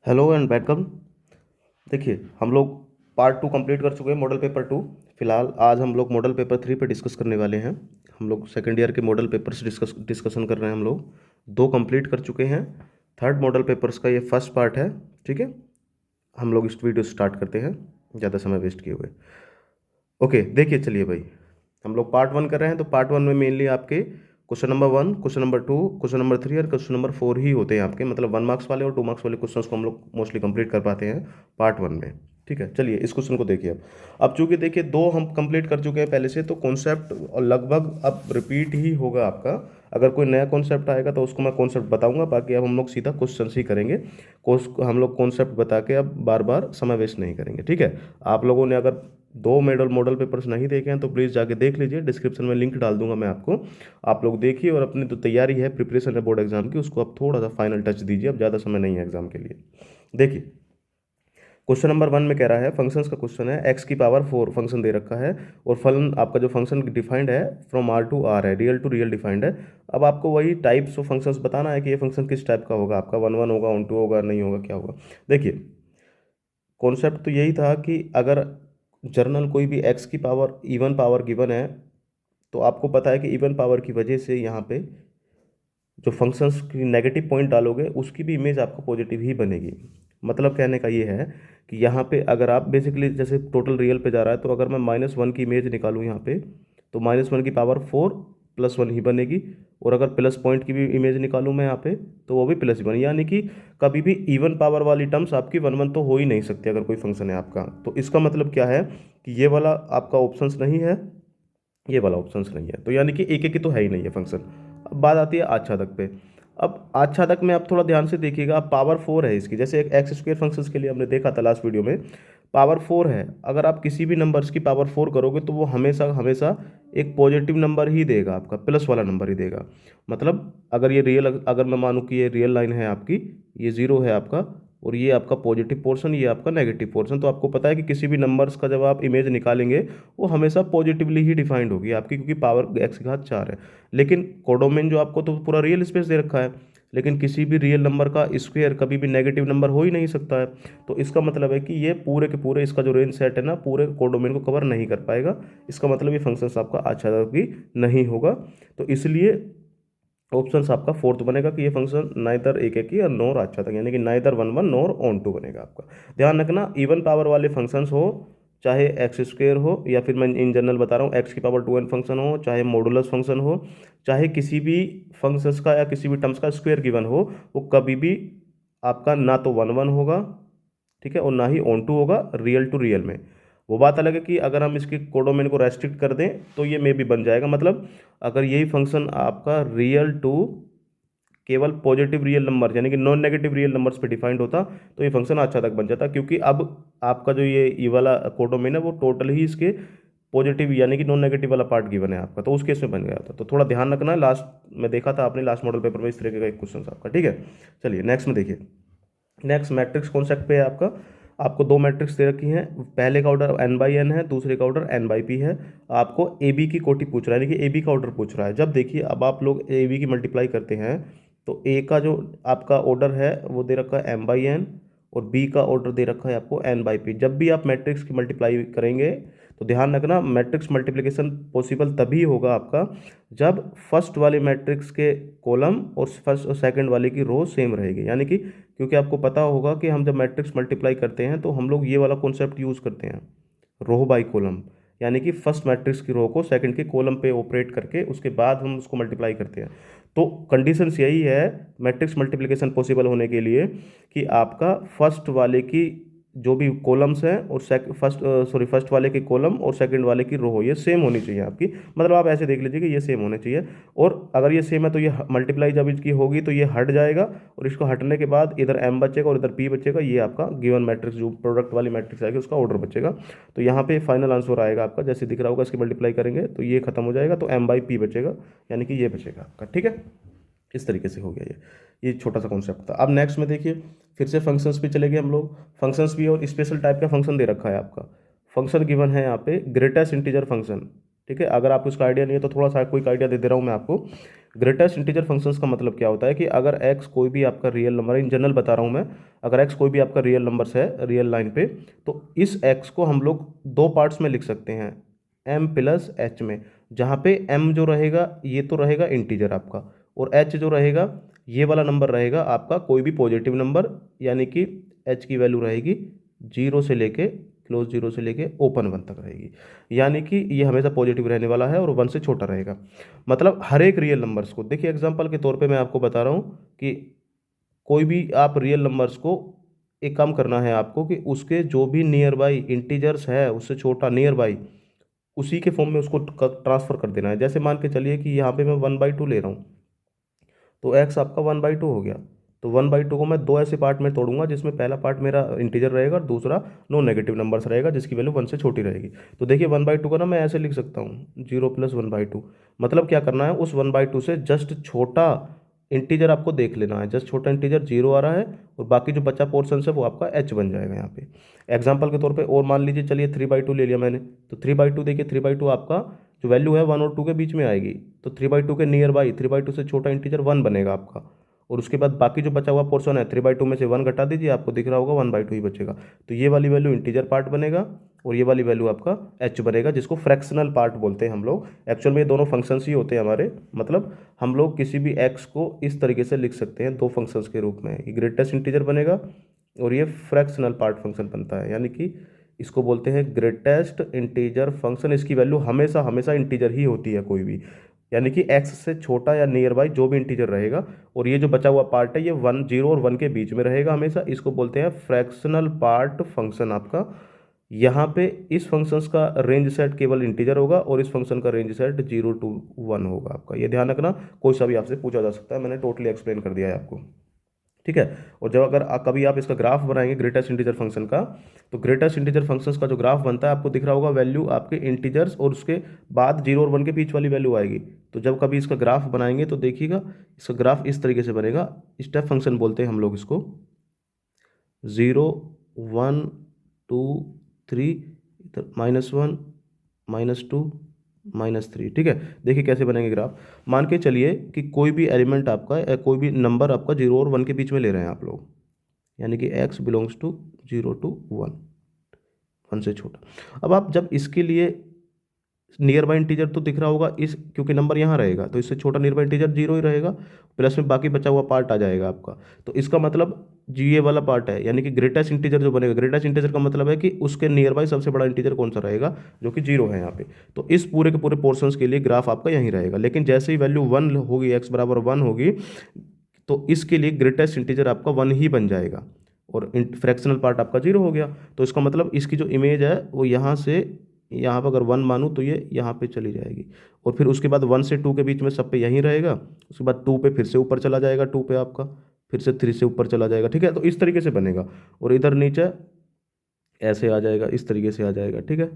Hello and welcome. देखिए, हम लोग पार्ट 2 कंप्लीट कर चुके हैं, मॉडल पेपर 2। फिलहाल आज हम लोग मॉडल पेपर 3 पे डिस्कस करने वाले हैं। हम लोग सेकेंड ईयर के मॉडल पेपर्स डिस्कशन कर रहे हैं। हम लोग 2 कंप्लीट कर चुके हैं। थर्ड मॉडल पेपर्स का ये फर्स्ट पार्ट है। ठीक है, हम लोग इस वीडियो स्टार्ट करते हैं ज़्यादा समय वेस्ट किए हुए। ओके, देखिए, चलिए भाई, हम लोग पार्ट 1 कर रहे हैं। तो पार्ट 1 में मेनली आपके question number 1, question number 2, question number 3 और क्वेश्चन नंबर 4 ही होते हैं आपके, मतलब 1 मार्क्स वाले और 2 मार्क्स वाले क्वेश्चंस को हम लोग मोस्टली कंप्लीट कर पाते हैं पार्ट 1 में। ठीक है, चलिए इस क्वेश्चन को देखिए। अब चूंकि देखिए 2 हम कंप्लीट कर चुके हैं पहले से, तो कॉन्सेप्ट और लगभग अब रिपीट ही होगा आपका। अगर कोई नया कॉन्सेप्ट आएगा तो उसको मैं कॉन्सेप्ट बताऊंगा, बाकी अब हम लोग सीधा क्वेश्चन ही करेंगे। हम लोग कॉन्सेप्ट बता के अब बार बार समय वेस्ट नहीं करेंगे। ठीक है, आप लोगों ने अगर 2 मॉडल पेपर्स नहीं देखे हैं तो प्लीज़ जाके देख लीजिए, डिस्क्रिप्शन में लिंक डाल दूंगा मैं आपको। आप लोग देखिए और अपनी जो तैयारी है, प्रिपरेशन है बोर्ड एग्जाम की, उसको आप थोड़ा सा फाइनल टच दीजिए। अब ज़्यादा समय नहीं है एग्जाम के लिए। देखिए, क्वेश्चन नंबर 1 में कह रहा है, फंक्शंस का क्वेश्चन है, एक्स की पावर 4 फंक्शन दे रखा है और फलन आपका जो फंक्शन डिफाइंड है फ्रॉम आर टू आर है, रियल टू रियल डिफाइंड है। अब आपको वही टाइप्स ऑफ फंक्शंस बताना है कि ये फंक्शन किस टाइप का होगा, आपका 1 1 होगा, 1 2 होगा, नहीं होगा, क्या होगा। देखिए, कॉन्सेप्ट तो यही था कि अगर जर्नल कोई भी एक्स की पावर इवन पावर गिवन है, तो आपको पता है कि इवन पावर की वजह से यहाँ पे जो फंक्शंस की नेगेटिव पॉइंट डालोगे उसकी भी इमेज आपको पॉजिटिव ही बनेगी। मतलब कहने का ये है कि यहाँ पे अगर आप बेसिकली जैसे टोटल रियल पे जा रहा है, तो अगर मैं -1 की इमेज निकालूँ यहाँ पे, तो -1 की पावर 4 +1 ही बनेगी। और अगर प्लस पॉइंट की भी इमेज निकालूँ मैं यहाँ पे, तो वो भी प्लस ही बनेगी। यानी कि कभी भी इवन पावर वाली टर्म्स आपकी 1 1 तो हो ही नहीं सकती अगर कोई फंक्शन है आपका। तो इसका मतलब क्या है कि ये वाला आपका ऑप्शंस नहीं है, ये वाला ऑप्शंस नहीं है, तो यानी कि एक एक की तो है ही नहीं है फंक्शन। अब बात आती है आच्छादक पे। अब आच्छादक में आप थोड़ा ध्यान से देखिएगा, पावर 4 है इसकी, जैसे एक एक्स स्क्वेयर फंक्शंस के लिए हमने देखा था लास्ट वीडियो में, पावर 4 है। अगर आप किसी भी नंबर्स की पावर 4 करोगे तो वो हमेशा हमेशा एक पॉजिटिव नंबर ही देगा, आपका प्लस वाला नंबर ही देगा। मतलब अगर ये रियल, अगर मैं मानूँ कि ये रियल लाइन है आपकी, ये जीरो है आपका, और ये आपका पॉजिटिव पोर्शन, ये आपका नेगेटिव पोर्शन, तो आपको पता है कि किसी भी नंबर्स का जब आप इमेज निकालेंगे वो हमेशा पॉजिटिवली ही डिफाइंड होगी आपकी, क्योंकि पावर एक्स की घात 4 है। लेकिन कोडोमेन जो आपको तो पूरा रियल स्पेस दे रखा है, लेकिन किसी भी रियल नंबर का स्क्वायर कभी भी नेगेटिव नंबर हो ही नहीं सकता है। तो इसका मतलब है कि ये पूरे के पूरे इसका जो रेंज सेट है ना, पूरे कोडोमेन को कवर नहीं कर पाएगा। इसका मतलब ये फंक्शंस आपका आच्छादक भी नहीं होगा। तो इसलिए ऑप्शन आपका फोर्थ बनेगा कि ये फंक्शन नाइदर एक एक ही और नोर आच्छादक, यानी कि नाइदर 1 1 नोर ऑन 2 बनेगा आपका। ध्यान रखना, इवन पावर वाले फंक्शंस हो, चाहे एक्स स्क्वेयर हो, या फिर मैं इन जनरल बता रहा हूँ एक्स की पावर 2n फंक्शन हो, चाहे मॉडुलस फंक्शन हो, चाहे किसी भी फंक्शंस का या किसी भी टर्म्स का स्क्वायर गिवन हो, वो कभी भी आपका ना तो 1 1 होगा, ठीक है, और ना ही ऑन टू होगा रियल टू रियल में। वो बात अलग है कि अगर हम इसके कोडोमेन को रेस्ट्रिक्ट कर दें तो ये मे भी बन जाएगा। मतलब अगर यही फंक्शन आपका रियल टू केवल पॉजिटिव रियल नंबर, यानी कि नॉन नेगेटिव रियल नंबर्स पे डिफाइंड होता, तो ये फंक्शन अच्छा तक बन जाता, क्योंकि अब आपका जो ये वाला कोडोमेन है वो टोटल ही इसके पॉजिटिव यानी कि नॉन नेगेटिव वाला पार्ट गिवन है आपका, तो उस केस में बन गया था। तो थोड़ा ध्यान रखना है, लास्ट में देखा था आपने लास्ट मॉडल पेपर में इस तरीके का एक क्वेश्चन आपका। ठीक है, चलिए नेक्स्ट में देखिए। नेक्स्ट मैट्रिक्स कॉन्सेप्ट पे है आपका। आपको 2 मैट्रिक्स दे रखी हैं, पहले का ऑर्डर n/n है, दूसरे का ऑर्डर n/p है। आपको ए बी की कोटि पूछ रहा है, यानी कि ए बी का ऑर्डर पूछ रहा है। जब देखिए, अब आप लोग ए बी की मल्टीप्लाई करते हैं, तो ए का जो आपका ऑर्डर है वो दे रखा है m/n, और बी का ऑर्डर दे रखा है आपको n/p। जब भी आप मैट्रिक्स की मल्टीप्लाई करेंगे तो ध्यान रखना, मैट्रिक्स मल्टीप्लिकेशन पॉसिबल तभी होगा आपका जब फर्स्ट वाले मैट्रिक्स के कॉलम और फर्स्ट और सेकंड वाले की रो सेम रहेगी। यानी कि क्योंकि आपको पता होगा कि हम जब मैट्रिक्स मल्टीप्लाई करते हैं तो हम लोग ये वाला कॉन्सेप्ट यूज़ करते हैं, रो बाय कॉलम। यानी कि फर्स्ट मैट्रिक्स की रो को सेकंड के कॉलम पे ऑपरेट करके उसके बाद हम उसको मल्टीप्लाई करते हैं। तो कंडीशंस यही है मैट्रिक्स मल्टीप्लिकेशन पॉसिबल होने के लिए कि आपका फर्स्ट वाले की जो भी कॉलम्स हैं और फर्स्ट वाले के कॉलम और सेकंड वाले की रो हो, ये सेम होनी चाहिए आपकी। मतलब आप ऐसे देख लीजिए कि ये सेम होने चाहिए, और अगर ये सेम है तो ये मल्टीप्लाई जब इसकी होगी तो ये हट जाएगा, और इसको हटने के बाद इधर m बचेगा और इधर p बचेगा। ये आपका गिवन मैट्रिक्स जो प्रोडक्ट वाली मैट्रिक्स आएगी उसका ऑर्डर बचेगा। तो यहाँ पे फाइनल आंसर आएगा आपका, जैसे दिख रहा होगा, इसकी मल्टीप्लाई करेंगे तो ये खत्म हो जाएगा, तो m/p बचेगा, यानी कि ये बचेगा आपका। ठीक है, इस तरीके से हो गया ये छोटा सा कॉन्सेप्ट था। अब नेक्स्ट में देखिए, फिर से फंक्शंस पे चले गए हम लोग। फंक्शंस भी और स्पेशल टाइप का फंक्शन दे रखा है आपका। फंक्शन गिवन है यहाँ पे ग्रेटेस्ट इंटीजर फंक्शन। ठीक है, अगर आपको इसका आइडिया नहीं है तो थोड़ा सा क्विक आइडिया दे दे रहा हूँ मैं आपको। ग्रेटेस्ट इंटीजर फंक्शंस का मतलब क्या होता है कि अगर x कोई भी आपका रियल नंबर, इन जनरल बता रहा हूँ मैं, अगर x कोई भी आपका रियल नंबर्स है रियल लाइन पे, तो इस x को हम लोग दो पार्ट्स में लिख सकते हैं, m प्लस h में, जहाँ पे m जो रहेगा ये तो रहेगा इंटीजर आपका, और h जो रहेगा ये वाला नंबर रहेगा आपका कोई भी पॉजिटिव नंबर, यानी कि h की वैल्यू रहेगी जीरो से लेके, क्लोज जीरो से लेके ओपन वन तक रहेगी, यानी कि ये हमेशा पॉजिटिव रहने वाला है और वन से छोटा रहेगा। मतलब हर एक रियल नंबर्स को, देखिए एग्जांपल के तौर पे मैं आपको बता रहा हूँ कि कोई भी आप रियल नंबर्स को, एक काम करना है आपको कि उसके जो भी नियर बाई इंटीजर्स है उससे छोटा नियर बाई, उसी के फॉर्म में उसको ट्रांसफर कर देना है। जैसे मान के चलिए कि यहाँ पे मैं 1/2 ले रहा हूँ, तो एक्स आपका 1/2 हो गया। तो 1/2 को मैं दो ऐसे पार्ट में तोड़ूंगा जिसमें पहला पार्ट मेरा इंटीजर रहेगा और दूसरा नॉन नेगेटिव नंबर्स रहेगा जिसकी वैल्यू वन से छोटी रहेगी। तो देखिए 1/2 का ना मैं ऐसे लिख सकता हूँ, 0 + 1/2। मतलब क्या करना है, उस 1/2 से जस्ट छोटा इंटीजर आपको देख लेना है, जस्ट छोटा इंटीजर जीरो आ रहा है, और बाकी जो बचा पोर्सन है वो आपका एच बन जाएगा यहाँ पे। एग्जाम्पल के तौर पर और मान लीजिए, चलिए 3/2 ले लिया मैंने, तो 3/2 देखिए 3/2 आपका जो वैल्यू है 1 और 2 के बीच में आएगी, तो 3/2 के नियर बाई 3/2 से छोटा इंटीजर 1 बनेगा आपका, और उसके बाद बाकी जो बचा हुआ पोर्शन है 3/2 में से 1 घटा दीजिए, आपको दिख रहा होगा 1/2 ही बचेगा। तो ये वाली वैल्यू इंटीजर पार्ट बनेगा और ये वाली वैल्यू आपका एच बनेगा, जिसको फ्रैक्शनल पार्ट बोलते हैं हम लोग। एक्चुअल में ये दोनों फंक्शंस ही होते हैं हमारे, मतलब हम लोग किसी भी एक्स को इस तरीके से लिख सकते हैं दो फंक्शंस के रूप में, ये ग्रेटेस्ट इंटीजर बनेगा और ये फ्रैक्शनल पार्ट फंक्शन बनता है, यानी कि इसको बोलते हैं ग्रेटेस्ट इंटीजर फंक्शन। इसकी वैल्यू हमेशा हमेशा इंटीजर ही होती है कोई भी, यानी कि x से छोटा या नियर बाई जो भी इंटीजर रहेगा, और ये जो बचा हुआ पार्ट है ये 0 और 1 के बीच में रहेगा हमेशा, इसको बोलते हैं फ्रैक्शनल पार्ट फंक्शन आपका। यहाँ पे इस फंक्शंस का रेंज सेट केवल इंटीजर होगा और इस फंक्शन का रेंज सेट 0 to 1 होगा आपका, ये ध्यान रखना, कोई सा भी आपसे पूछा जा सकता है, मैंने टोटली एक्सप्लेन कर दिया है आपको, ठीक है। और जब अगर कभी आप इसका ग्राफ बनाएंगे ग्रेटेस्ट इंटीजर फंक्शन का, तो ग्रेटेस्ट इंटीजर फंक्शंस का जो ग्राफ बनता है आपको दिख रहा होगा, वैल्यू आपके इंटीजर्स और उसके बाद 0 और 1 के बीच वाली वैल्यू आएगी। तो जब कभी इसका ग्राफ बनाएंगे तो देखिएगा इसका ग्राफ इस तरीके से बनेगा, स्टेप फंक्शन बोलते हैं हम लोग इसको, 0 1 2 3, इधर -1 -2 -3, ठीक है। देखिए कैसे बनेंगे ग्राफ, मान के चलिए कि कोई भी एलिमेंट आपका कोई भी नंबर आपका 0 और 1 के बीच में ले रहे हैं आप लोग, यानी कि x बिलोंग्स टू 0 to 1, 1 से छोटा। अब आप जब इसके लिए नियर बाई इंटीजर तो दिख रहा होगा इस, क्योंकि नंबर यहाँ रहेगा तो इससे छोटा नियर बाई इंटीजर जीरो ही रहेगा, प्लस में बाकी बचा हुआ पार्ट आ जाएगा आपका। तो इसका मतलब जी ये वाला पार्ट है, यानी कि ग्रेटेस्ट इंटीजर जो बनेगा, ग्रेटेस्ट इंटीजर का मतलब है कि उसके नियर बाई सबसे बड़ा इंटीजर कौन सा रहेगा, जो कि जीरो है यहाँ पे। तो इस पूरे के पूरे पोर्शंस के लिए ग्राफ आपका यहीं रहेगा, लेकिन जैसे ही वैल्यू 1 होगी, x बराबर 1 होगी, तो इसके लिए ग्रेटेस्ट इंटीजर आपका 1 ही बन जाएगा और फ्रैक्शनल पार्ट आपका जीरो हो गया। तो इसका मतलब इसकी जो इमेज है वो यहाँ से यहाँ पर अगर 1 मानूँ तो ये यहाँ पे चली जाएगी, और फिर उसके बाद 1 से 2 के बीच में सब पे यहीं रहेगा, उसके बाद 2 पे फिर से ऊपर चला जाएगा, 2 पे आपका फिर से 3 से ऊपर चला जाएगा, ठीक है। तो इस तरीके से बनेगा, और इधर नीचे ऐसे आ जाएगा, इस तरीके से आ जाएगा, ठीक है,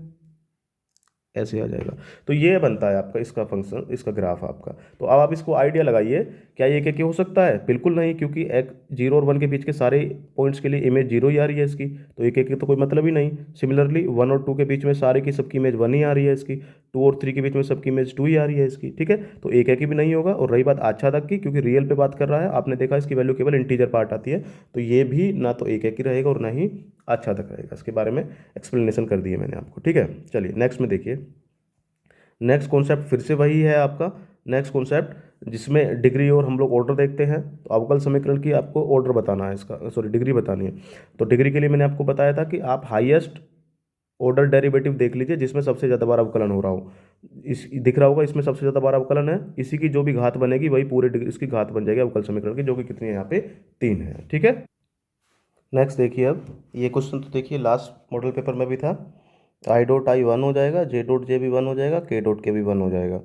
ऐसे आ जाएगा। तो ये बनता है आपका इसका फंक्शन, इसका ग्राफ आपका। तो अब आप इसको आइडिया लगाइए, क्या ये क्या हो सकता है, बिल्कुल नहीं, क्योंकि एक 0 और 1 के बीच के सारे पॉइंट्स के लिए इमेज जीरो ही आ रही है इसकी, तो एक एक तो कोई मतलब ही नहीं। सिमिलरली 1 और 2 के बीच में सारे की सबकी इमेज 1 ही आ रही है इसकी, 2 और 3 के बीच में सबकी इमेज 2 ही आ रही है इसकी, ठीक है। तो एक भी नहीं होगा। और रही बात अच्छा तक की, क्योंकि रियल पे बात कर रहा है, आपने देखा इसकी वैल्यू केवल इंटीजर पार्ट आती है, तो ये भी ना तो एक ही रहेगा और ना ही अच्छा तक रहेगा। इसके बारे में एक्सप्लेनेशन कर दी है मैंने आपको, ठीक है। चलिए नेक्स्ट में देखिए, नेक्स्ट कॉन्सेप्ट फिर से वही है आपका, नेक्स्ट कॉन्सेप्ट जिसमें डिग्री और हम लोग ऑर्डर देखते हैं। तो अवकल समीकरण की आपको ऑर्डर बताना है, इसका सॉरी डिग्री बतानी है। तो डिग्री के लिए मैंने आपको बताया था कि आप हाईएस्ट ऑर्डर डेरिवेटिव देख लीजिए जिसमें सबसे ज़्यादा बार अवकलन हो रहा हो। इस दिख रहा होगा इसमें सबसे ज़्यादा बार अवकलन है, इसी की जो भी घात बनेगी वही पूरे डिग्री इसकी घात बन जाएगी अवकल समीकरण की, जो कि कितनी है यहाँ पे 3 है, ठीक है। नेक्स्ट देखिए, अब ये क्वेश्चन तो देखिए लास्ट मॉडल पेपर में भी था, आई डॉट आई 1 हो जाएगा, जे डॉट जे भी 1 हो जाएगा, के डॉट के भी 1 हो जाएगा।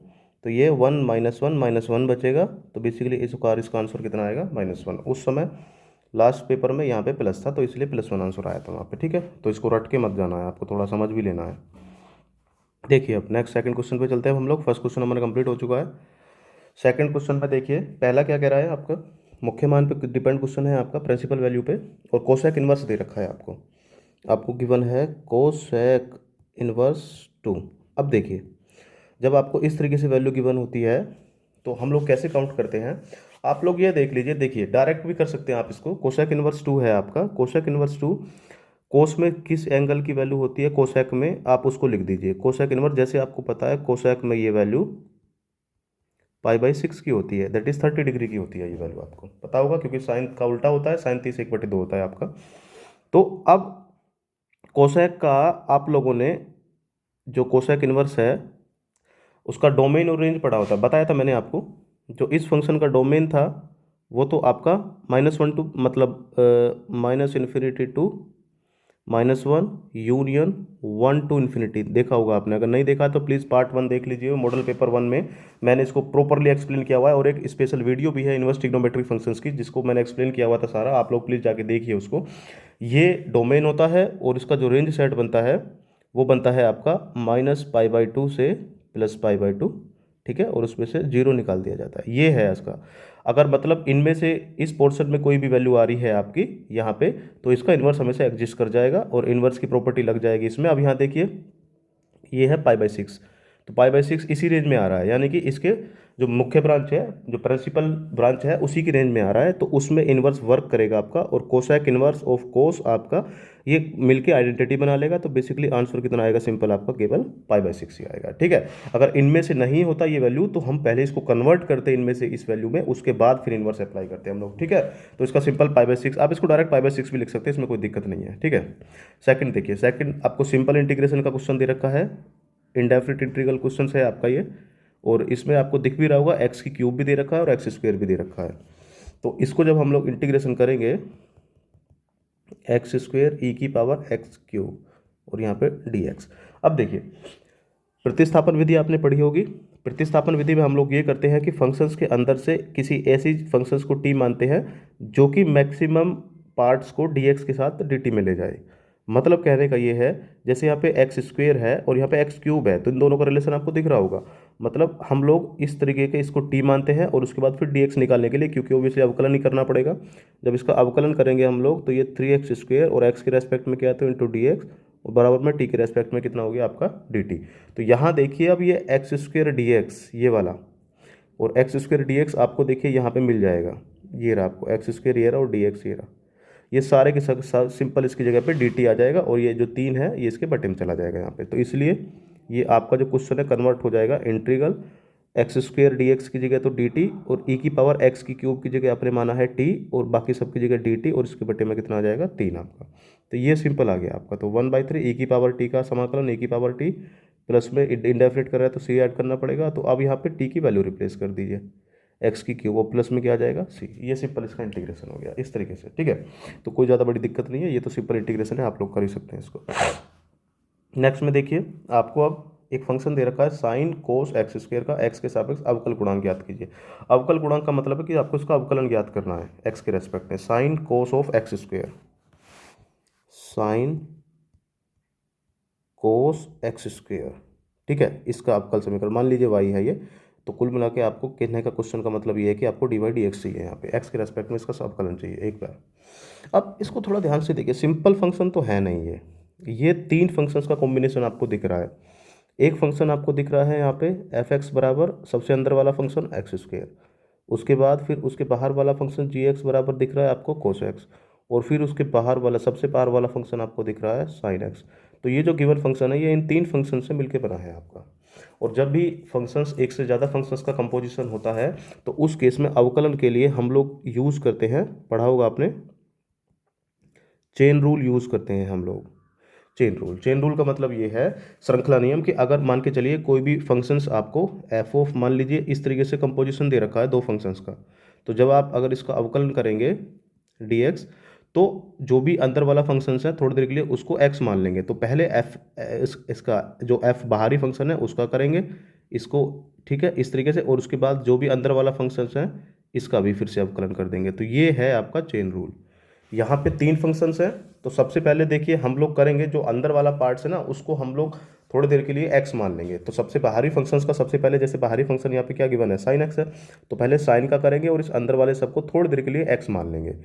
तो ये 1 -1 -1 बचेगा, तो बेसिकली इसका आंसर कितना आएगा -1। उस समय लास्ट पेपर में यहाँ पे प्लस था तो इसलिए +1 आंसर आया था वहाँ पे, ठीक है। तो इसको रट के मत जाना है, आपको थोड़ा समझ भी लेना है। देखिए अब नेक्स्ट सेकंड क्वेश्चन पे चलते हैं हम लोग। फर्स्ट क्वेश्चन हमारा कंप्लीट हो चुका है। सेकंड क्वेश्चन में देखिए, पहला क्या कह रहा है आपका, मुख्य मान पे डिपेंड क्वेश्चन है आपका, प्रिंसिपल वैल्यू पे, और कोसेक इन्वर्स दे रखा है आपको। आपको गिवन है कोसेक इन्वर्स 2। अब देखिए, जब आपको इस तरीके से वैल्यू गिवन होती है तो हम लोग कैसे काउंट करते हैं, आप लोग ये देख लीजिए, देखिए डायरेक्ट भी कर सकते हैं आप इसको। कोसेक इनवर्स 2 है आपका, कोसेक इनवर्स 2, कोस में किस एंगल की वैल्यू होती है, कोसेक में आप उसको लिख दीजिए। कोसेक इनवर्स जैसे आपको पता है, कोसेक में ये वैल्यू π/6 की होती है, दैट इज 30 डिग्री की होती है, ये वैल्यू आपको पता होगा क्योंकि साइन का उल्टा होता है, साइन 30 1/2 होता है आपका। तो अब कोसेक का आप लोगों ने जो कोसेक इनवर्स है उसका डोमेन और रेंज पढ़ा होता है, बताया था मैंने आपको। जो इस फंक्शन का डोमेन था वो तो आपका -1 टू मतलब -∞ टू -1 यूनियन 1 टू इन्फिनिटी, देखा होगा आपने। अगर नहीं देखा तो प्लीज़ पार्ट 1 देख लीजिए, मॉडल पेपर 1 में मैंने इसको प्रॉपरली एक्सप्लेन किया हुआ है, और एक स्पेशल वीडियो भी है इनवर्स ट्रिग्नोमेट्रिक फंक्शंस की, जिसको मैंने एक्सप्लेन किया हुआ था सारा, आप लोग प्लीज़ जाके देखिए उसको। ये डोमेन होता है और इसका जो रेंज सेट बनता है वो बनता है आपका -π/2 से +π/2, ठीक है, और उसमें से 0 निकाल दिया जाता है, ये है इसका। अगर मतलब इनमें से इस पोर्शन में कोई भी वैल्यू आ रही है आपकी यहाँ पे, तो इसका इन्वर्स हमेशा एग्जिस्ट कर जाएगा और इन्वर्स की प्रॉपर्टी लग जाएगी इसमें। अब यहाँ देखिए ये है π/6, तो π/6 इसी रेंज में आ रहा है, यानी कि इसके जो मुख्य ब्रांच है, जो प्रिंसिपल ब्रांच है, उसी की रेंज में आ रहा है, तो उसमें इन्वर्स वर्क करेगा आपका। और कोसेक इन्वर्स ऑफ कोस आपका ये मिलके आइडेंटिटी बना लेगा, तो बेसिकली आंसर कितना आएगा, सिंपल आपका केवल π/6 ही आएगा, ठीक है। अगर इनमें से नहीं होता ये वैल्यू तो हम पहले इसको कन्वर्ट करते हैं इनमें से इस वैल्यू में, उसके बाद फिर इन्वर्स अप्लाई करते हैं हम लोग, ठीक है। तो इसका सिंपल π/6, आप इसको डायरेक्ट π/6 भी लिख सकते हैं, इसमें कोई दिक्कत नहीं है, ठीक है। सेकंड देखिए, सेकंड आपको सिंपल इंटीग्रेशन का क्वेश्चन दे रखा है, इनडेफिनिट इंटीग्रल क्वेश्चन है आपका ये, और इसमें आपको दिख भी रहा होगा एक्स की क्यूब भी दे रखा है और x² भी दे रखा है। तो इसको जब हम लोग इंटीग्रेशन करेंगे x²e⁻x³ और यहाँ पे dx। अब देखिए प्रतिस्थापन विधि आपने पढ़ी होगी, प्रतिस्थापन विधि में हम लोग ये करते हैं कि फंक्शंस के अंदर से किसी ऐसी फंक्शंस को t मानते हैं जो कि मैक्सिमम पार्ट्स को dx के साथ dt में ले जाए। मतलब कहने का ये है, जैसे यहाँ पे x² है और यहाँ पे x³ है, तो इन दोनों का रिलेशन आपको दिख रहा होगा। मतलब हम लोग इस तरीके के इसको t मानते हैं और उसके बाद फिर dx निकालने के लिए, क्योंकि ऑब्वियसली अवकलन ही करना पड़ेगा, जब इसका अवकलन करेंगे हम लोग तो ये 3x² और x के रेस्पेक्ट में क्या है तो इंटू dx, और बराबर में t के रेस्पेक्ट में कितना हो गया आपका dt। तो यहाँ देखिए अब ये x² dx ये वाला, और x² dx आपको देखिए यहाँ पे मिल जाएगा, ये रहा आपको x² ये रहा और dx ये रहा, ये सारे के सब सिंपल इसकी जगह पे dt आ जाएगा, और ये जो 3 है ये इसके बटे में चला जाएगा यहाँ पे। तो इसलिए ये आपका जो क्वेश्चन है कन्वर्ट हो जाएगा, इंटीग्रल x² dx की जगह तो dt, और e⁻x³ की जगह आपने माना है t, और बाकी सब की जगह dt, और इसके बटे में कितना आ जाएगा 3 आपका। तो ये सिंपल आ गया आपका। तो 1/3 e⁻t का समाकलन e⁻t प्लस में इंडेफिनिट कर रहा है तो c ऐड करना पड़ेगा। तो अब यहाँ पे t की वैल्यू रिप्लेस कर दीजिए, x³ वो प्लस में क्या आ जाएगा c, ये सिंपल इसका इंटीग्रेशन हो गया इस तरीके से, ठीक है। तो कोई ज़्यादा बड़ी दिक्कत नहीं है, ये तो सिंपल इंटीग्रेशन है, आप लोग कर ही सकते हैं इसको। नेक्स्ट में देखिए आपको अब एक फंक्शन दे रखा है साइन कोस x² का, x के सापेक्ष अवकल गुणांक ज्ञात कीजिए। अवकल गुणांक का मतलब है कि आपको इसका अवकलन ज्ञात करना है x के रेस्पेक्ट में। Sine cos of x², sine cos x², ठीक है, इसका अवकल समीकरण मान लीजिए y है ये। तो कुल मिला के आपको कहने का क्वेश्चन का मतलब ये है कि आपको dy/dx चाहिए, यहाँ पे x के रेस्पेक्ट में इसका अवकलन चाहिए एक बार। अब इसको थोड़ा ध्यान से देखिए, सिंपल फंक्शन तो है नहीं ये 3 फंक्शंस का कॉम्बिनेशन आपको दिख रहा है। एक फंक्शन आपको दिख रहा है यहाँ पे f(x) बराबर सबसे अंदर वाला फंक्शन x², उसके बाद फिर उसके बाहर वाला फंक्शन g(x) बराबर दिख रहा है आपको cos x, और फिर उसके बाहर वाला सबसे बाहर वाला फंक्शन आपको दिख रहा है sin x। तो ये जो गिवन फंक्शन है ये इन 3 फंक्शन से मिलकर बना है आपका। और जब भी फंक्शंस एक से ज़्यादा फंक्शंस का कंपोजिशन होता है तो उस केस में अवकलन के लिए हम लोग यूज़ करते हैं, पढ़ा होगा आपने, चेन रूल यूज़ करते हैं हम लोग। चेन रूल का मतलब ये है श्रृंखला नियम, कि अगर मान के चलिए कोई भी फंक्शंस आपको एफ ऑफ मान लीजिए इस तरीके से कंपोजिशन दे रखा है 2 फंक्शंस का, तो जब आप अगर इसका अवकलन करेंगे dx, तो जो भी अंदर वाला फंक्शंस है थोड़ी देर के लिए उसको x मान लेंगे। तो पहले इसका जो f बाहरी फंक्शन है उसका करेंगे इसको, ठीक है, इस तरीके से, और उसके बाद जो भी अंदर वाला फंक्शंस है इसका भी फिर से अवकलन कर देंगे। तो ये है आपका चेन रूल। यहाँ पे 3 फंक्शंस हैं, तो सबसे पहले देखिए हम लोग करेंगे जो अंदर वाला पार्ट्स है ना उसको हम लोग थोड़ी देर के लिए x मान लेंगे। तो सबसे बाहरी फंक्शंस का सबसे पहले, जैसे बाहरी फंक्शन यहाँ पे क्या गिवन है sin x है, तो पहले sin का करेंगे और इस अंदर वाले सबको थोड़ी देर के लिए x मान लेंगे।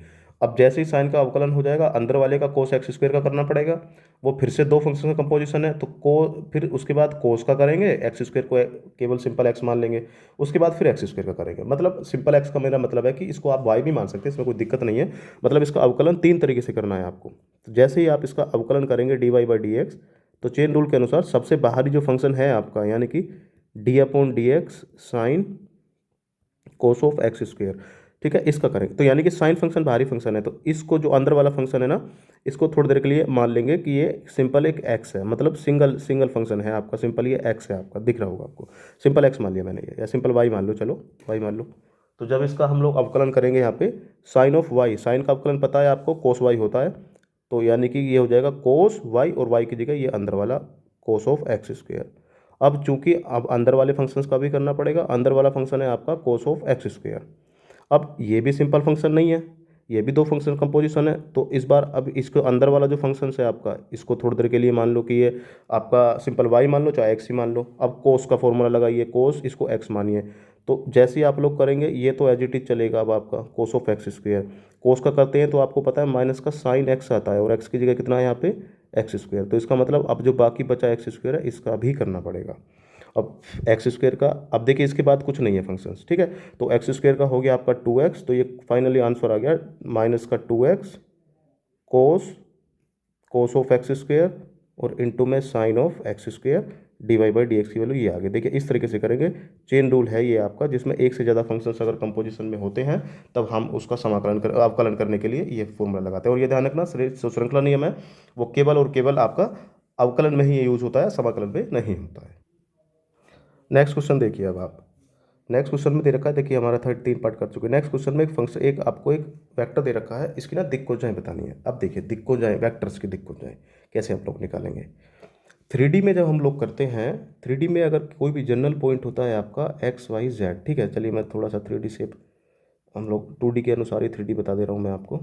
अब जैसे ही साइन का अवकलन हो जाएगा, अंदर वाले का कोस एक्स स्क्वायर का करना पड़ेगा, वो फिर से दो फंक्शन का कंपोजिशन है, तो फिर उसके बाद कोस का करेंगे, एक्स स्क्वायर को केवल सिंपल एक्स मान लेंगे, उसके बाद फिर एक्स स्क्वायर का करेंगे। मतलब सिंपल एक्स का मेरा मतलब है कि इसको आप वाई भी मान सकते हैं, इसमें कोई दिक्कत नहीं है। मतलब इसका अवकलन तीन तरीके से करना है आपको। तो जैसे ही आप इसका अवकलन करेंगे d y by d x, तो चेन रूल के अनुसार सबसे बाहरी जो फंक्शन है आपका, यानी कि D upon D x sine cos of x square, ठीक है, इसका करेंगे। तो यानी कि साइन फंक्शन बाहरी फंक्शन है, तो इसको जो अंदर वाला फंक्शन है ना, इसको थोड़ी देर के लिए मान लेंगे कि ये सिंपल एक एक्स है, मतलब सिंगल सिंगल फंक्शन है आपका, सिंपल ये एक्स है आपका, दिख रहा होगा आपको, सिंपल एक्स मान लिया मैंने ये, या सिंपल वाई मान लो, चलो वाई मान लो। तो जब इसका हम लोग अवकलन करेंगे यहाँ पे साइन ऑफ वाई, साइन का अवकलन पता है आपको कोस वाई होता है, तो यानी कि ये हो जाएगा कोस वाई, और वाई की जगह ये अंदर वाला कोस ऑफ एक्स स्क्वायर। अब चूंकि अब अंदर वाले फंक्शंस का भी करना पड़ेगा, अंदर वाला फंक्शन है आपका कोस ऑफ एक्स स्क्वायर। अब ये भी सिंपल फंक्शन नहीं है, ये भी दो फंक्शन कंपोजिशन है, तो इस बार अब इसको अंदर वाला जो फंक्शन है आपका, इसको थोड़ी देर के लिए मान लो कि ये आपका सिंपल वाई मान लो, चाहे एक्स ही मान लो। अब कोस का फॉर्मूला लगाइए, कोस इसको एक्स मानिए, तो जैसे ही आप लोग करेंगे ये तो एज इट इज चलेगा। अब आपका कोस ऑफ एक्स स्क्वायर, कोस का करते हैं तो आपको पता है माइनस का साइन एक्स आता है, और एक्स की जगह कितना है यहाँ पे एक्स स्क्वायर, तो इसका मतलब अब जो बाकी बचा एक्स स्क्वायर है इसका भी करना पड़ेगा। अब एक्स स्क्वायर का, अब देखिए इसके बाद कुछ नहीं है फंक्शंस, ठीक है, तो एक्स स्क्वायर का हो गया आपका 2x, तो ये फाइनली आंसर आ गया माइनस का 2x cos cos of x square और इनटू में sine of x square d y by d x की वैल्यू ये आ गई। देखिए इस तरीके से करेंगे, चेन रूल है ये आपका, जिसमें एक से ज़्यादा फंक्शंस अगर कंपोजिशन में होते हैं तब हम उसका समाकलन अवकलन करने के लिए ये फॉर्मूला लगाते हैं। और ये ध्यान रखना, श्रृंखला नियम है वो केवल और केवल आपका अवकलन में ही ये यूज होता है, समाकलन में नहीं होता है। नेक्स्ट क्वेश्चन देखिए, अब आप नेक्स्ट क्वेश्चन में दे रखा है, देखिए हमारा 3 पार्ट कर चुके हैं। नेक्स्ट क्वेश्चन में एक फंक्शन, एक आपको एक वेक्टर दे रखा है, इसकी ना दिक्कोजाएं बतानी है। अब देखिए दिक्कोजाएं, वेक्टर्स की दिक्कोजाएं कैसे आप लोग निकालेंगे। 3D में जब हम लोग करते हैं, 3D में अगर कोई भी जनरल पॉइंट होता है आपका एक्स वाई जेड, ठीक है, चलिए मैं थोड़ा सा 3D शेप, हम लोग 2D के अनुसार ही 3D बता दे रहा हूँ मैं आपको।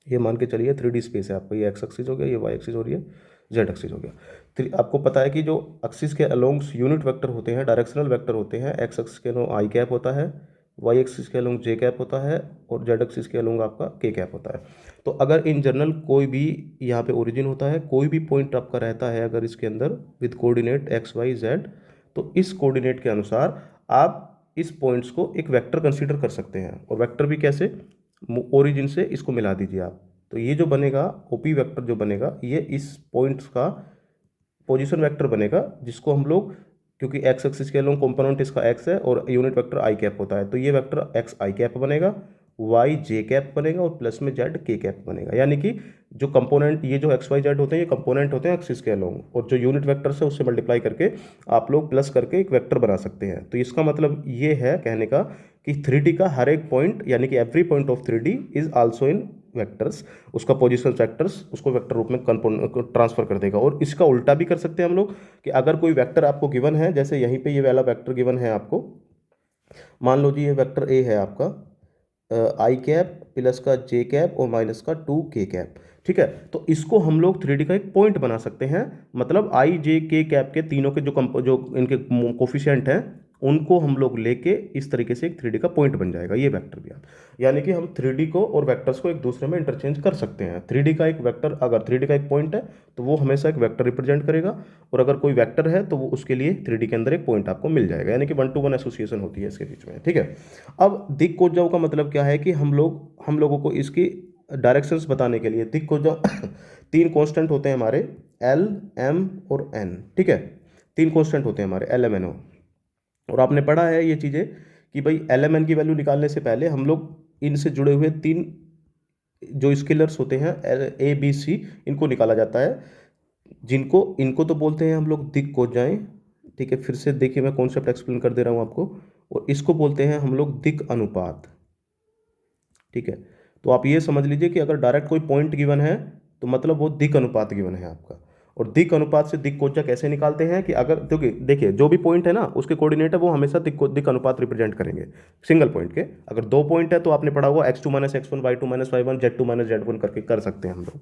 ये मान के चलिए 3D स्पेस है आपको, ये एक्स एक्सिस हो गया, ये वाई एक्सिस हो रही है, जेड एक्सिस हो गया। आपको पता है कि जो एक्सिस के अलोंग्स यूनिट वेक्टर होते हैं, डायरेक्शनल वेक्टर होते हैं, एक्स एक्सिस के अलोंग आई कैप होता है, वाई एक्सिस के अलोंग जे कैप होता है, और जेड एक्सिस के अलोंग आपका के कैप होता है। तो अगर इन जनरल कोई भी यहाँ पे ओरिजिन होता है, कोई भी पॉइंट आपका रहता है अगर इसके अंदर with coordinate x y z, तो इस कोऑर्डिनेट के अनुसार आप इस पॉइंट्स को एक वेक्टर कंसीडर कर सकते हैं। और वेक्टर भी कैसे, ओरिजिन से इसको मिला दीजिए आप, तो ये जो बनेगा ओपी वेक्टर जो बनेगा, ये इस पॉइंट्स का पोजीशन वेक्टर बनेगा, जिसको हम लोग, क्योंकि एक्स एक्सिस के अलोंग कंपोनेंट इसका एक्स है और यूनिट वेक्टर आई कैप होता है, तो ये वेक्टर एक्स आई कैप बनेगा, वाई जे कैप बनेगा, और प्लस में जेड के कैप बनेगा। यानी कि जो कंपोनेंट, ये जो एक्स वाई जेड होते हैं, ये कंपोनेंट होते हैं एक्सिस के अलोंग, और जो यूनिट वेक्टर है उससे मल्टीप्लाई करके आप लोग प्लस करके एक वेक्टर बना सकते हैं। तो इसका मतलब ये है कहने का कि 3D का हर एक पॉइंट, यानी कि every point of 3D is also in vectors, उसका पोजीशन वेक्टर्स उसको वेक्टर रूप में ट्रांसफर कर देगा। और इसका उल्टा भी कर सकते हैं हम लोग, कि अगर कोई वेक्टर आपको गिवन है, जैसे यहीं पे ये वाला वेक्टर गिवन है आपको, मान लो जी ये वेक्टर ए है आपका आई कैप प्लस का जे कैप और माइनस का 2 के कैप, ठीक है, तो इसको हम लोग 3D का एक पॉइंट बना सकते हैं। मतलब आई जे के कैप के तीनों के जो इनके कोफिशिएंट हैं, उनको हम लोग लेके इस तरीके से एक 3D का पॉइंट बन जाएगा ये वेक्टर भी आप, यानी कि हम 3D को और वेक्टर्स को एक दूसरे में इंटरचेंज कर सकते हैं। 3D का एक वेक्टर, अगर 3D का एक पॉइंट है तो वो हमेशा एक वेक्टर रिप्रेजेंट करेगा, और अगर कोई वेक्टर है तो वो उसके लिए 3D के अंदर एक पॉइंट आपको मिल जाएगा, यानी कि 1 to 1 एसोसिएशन होती है इसके बीच में, ठीक है। अब दिक्कोजाओं का मतलब क्या है कि हम लोगों को इसकी डायरेक्शंस बताने के लिए दिक्कोजाओं तीन कांस्टेंट होते हैं हमारे, एल एम और एन, ठीक है, तीन कांस्टेंट होते हैं हमारे एल एम एन ओ। और आपने पढ़ा है ये चीज़ें कि भाई एल एम एन की वैल्यू निकालने से पहले हम लोग इनसे जुड़े हुए तीन जो स्केलर्स होते हैं ए बी सी, इनको निकाला जाता है, इनको तो बोलते हैं हम लोग दिक्कोजाएं, ठीक है, फिर से देखिए मैं कॉन्सेप्ट एक्सप्लेन कर दे रहा हूँ आपको। और इसको बोलते हैं हम लोग दिक् अनुपात, ठीक है। तो आप ये समझ लीजिए कि अगर डायरेक्ट कोई पॉइंट गिवन है तो मतलब वो दिक् अनुपात गिवन है आपका। और दिक् अनुपात से दिक्कोजा कैसे निकालते हैं कि अगर देखिए जो भी पॉइंट है ना उसके कोऑर्डिनेट है वो हमेशा दिक् अनुपात रिप्रेजेंट करेंगे सिंगल पॉइंट के। अगर दो पॉइंट है तो आपने पढ़ा हुआ x2 - x1 y2 - y1 z2 - z1 करके कर सकते हैं हम लोग।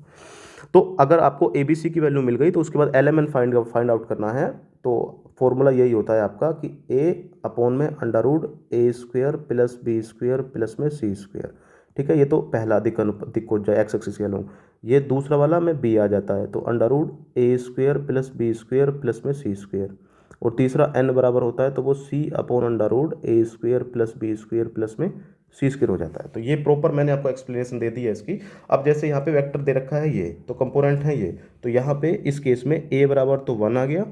तो अगर आपको ABC की वैल्यू मिल गई तो उसके बाद LMN फाइंड आउट करना है, तो फॉर्मूला यही होता है आपका कि a अपॉन में under root A square plus B square plus में सी स्क्वेयर। ठीक है, ये तो पहला दिक्कोज्जा एक्स एक्सिस के अलॉन्ग। ये दूसरा वाला में b आ जाता है, तो under root A square plus B square plus में सी स्क्वेयर। और तीसरा n बराबर होता है तो वो c upon under root A square plus B square plus में सी स्क्वेयर हो जाता है। तो ये प्रॉपर मैंने आपको एक्सप्लेनेशन दे दी है इसकी। अब जैसे यहाँ पे वेक्टर दे रखा है ये, तो कंपोनेंट है ये, तो यहाँ पे इस केस में a बराबर तो 1 आ गया,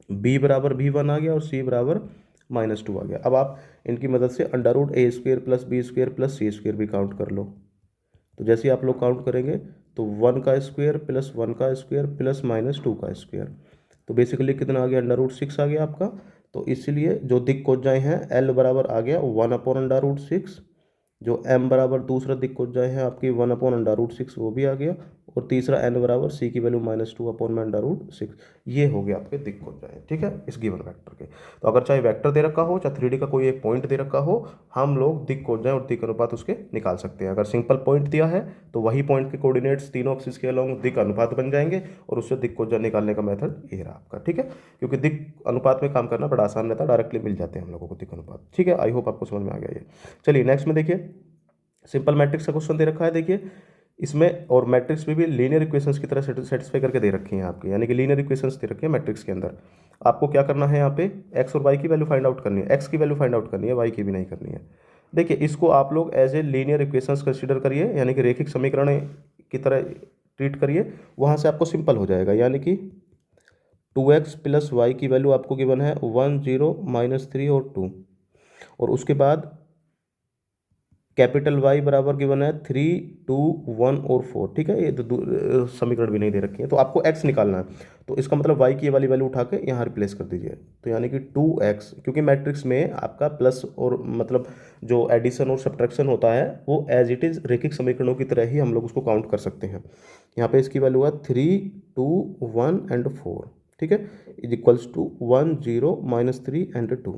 b बराबर भी 1 आ गया और c बराबर -2 आ गया। अब आप इनकी मदद से under root A square plus B square plus C square भी काउंट कर लो। तो जैसे ही आप लोग काउंट करेंगे तो 1 का स्क्वायर प्लस 1 का स्क्वायर प्लस -2 का स्क्वायर, तो बेसिकली कितना आ गया, अंडर रूट 6 आ गया आपका। तो इसलिए जो दिक्कोज्जाएं हैं l बराबर आ गया 1 अपॉन अंडर रूट 6, जो m बराबर दूसरा दिक्कोज्जाएं हैं आपकी 1 अपॉन अंडर रूट 6 वो भी आ गया, और तीसरा n बराबर c की वैल्यू -2 अपॉन में अंडर रूट 6। ये हो गया आपके दिक्कोज्जाएं। ठीक है, इस गिवन वेक्टर के। तो अगर चाहे वेक्टर दे रखा हो चाहे 3D का कोई एक पॉइंट दे रखा हो, हम लोग दिक्कोज्जाएं और दिक् अनुपात उसके निकाल सकते हैं। अगर सिंपल पॉइंट दिया है तो वही पॉइंट के कोऑर्डिनेट्स तीनों एक्सिस के अलॉन्ग दिक् अनुपात बन जाएंगे, और उससे दिक्कोज्जा निकालने का मेथड ये रहा आपका। ठीक है, क्योंकि दिक् अनुपात में काम करना बड़ा आसान रहता है, डायरेक्टली मिल जाते हैं हम लोगों को दिक् अनुपात। ठीक है, आई होप आपको समझ में आ गया ये। चलिए नेक्स्ट में देखिए, सिंपल मैट्रिक्स का क्वेश्चन दे रखा है। देखिए इसमें, और मैट्रिक्स में भी लीनियर इक्वेशंस की तरह सेटिस्फाई करके दे रखी हैं आपकी, यानी कि लीनियर इक्वेशंस दे रखी है मैट्रिक्स के अंदर। आपको क्या करना है, यहाँ पे एक्स और वाई की वैल्यू फाइंड आउट करनी है, एक्स की वैल्यू फाइंड आउट करनी है, वाई की भी नहीं करनी है। देखिए इसको आप लोग as a linear equations consider करिए, यानी कि रेखिक समीकरण की तरह ट्रीट करिए, वहाँ से आपको सिंपल हो जाएगा। यानी कि 2x प्लस वाई की वैल्यू आपको गिवन है 1 0 -3 और 2, और उसके बाद कैपिटल वाई बराबर गिवन है 3 2 1 और 4। ठीक है, ये तो समीकरण भी नहीं दे रखी है, तो आपको x निकालना है। तो इसका मतलब y की ये वाली वैल्यू उठा के यहाँ रिप्लेस कर दीजिए, तो यानी कि 2x, क्योंकि मैट्रिक्स में आपका प्लस और मतलब जो एडिशन और सब्ट्रैक्शन होता है वो एज इट इज़ रेखिक समीकरणों की तरह ही हम लोग उसको काउंट कर सकते हैं। यहाँ पे इसकी वैल्यू है 3 2 1 एंड 4। ठीक है, इज इक्वल्स टू 1 0 -3 एंड 2।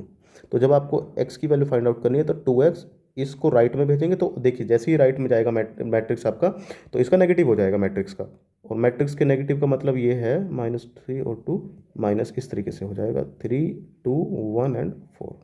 तो जब आपको x की वैल्यू फाइंड आउट करनी है तो 2x इसको राइट में भेजेंगे, तो देखिए जैसे ही राइट में जाएगा मैट्रिक्स आपका, तो इसका नेगेटिव हो जाएगा मैट्रिक्स का, और मैट्रिक्स के नेगेटिव का मतलब ये है -3 और 2 माइनस, इस तरीके से हो जाएगा 3 2 1 एंड 4।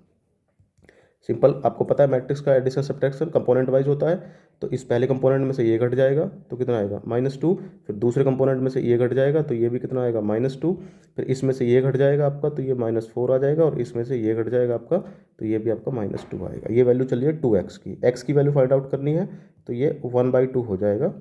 सिंपल, आपको पता है मैट्रिक्स का एडिशन सब्ट्रैक्शन कंपोनेंट वाइज होता है, तो इस पहले कंपोनेंट में से ये घट जाएगा तो कितना आएगा -2, फिर दूसरे कंपोनेंट में से ये घट जाएगा तो ये भी कितना आएगा -2, फिर इसमें से ये घट जाएगा आपका तो ये -4 आ जाएगा, और इसमें से ये घट जाएगा आपका तो ये भी आपका -2 आएगा। ये वैल्यू चलिए 2x की, x की वैल्यू फाइंड आउट करनी है, तो ये 1/2 हो जाएगा,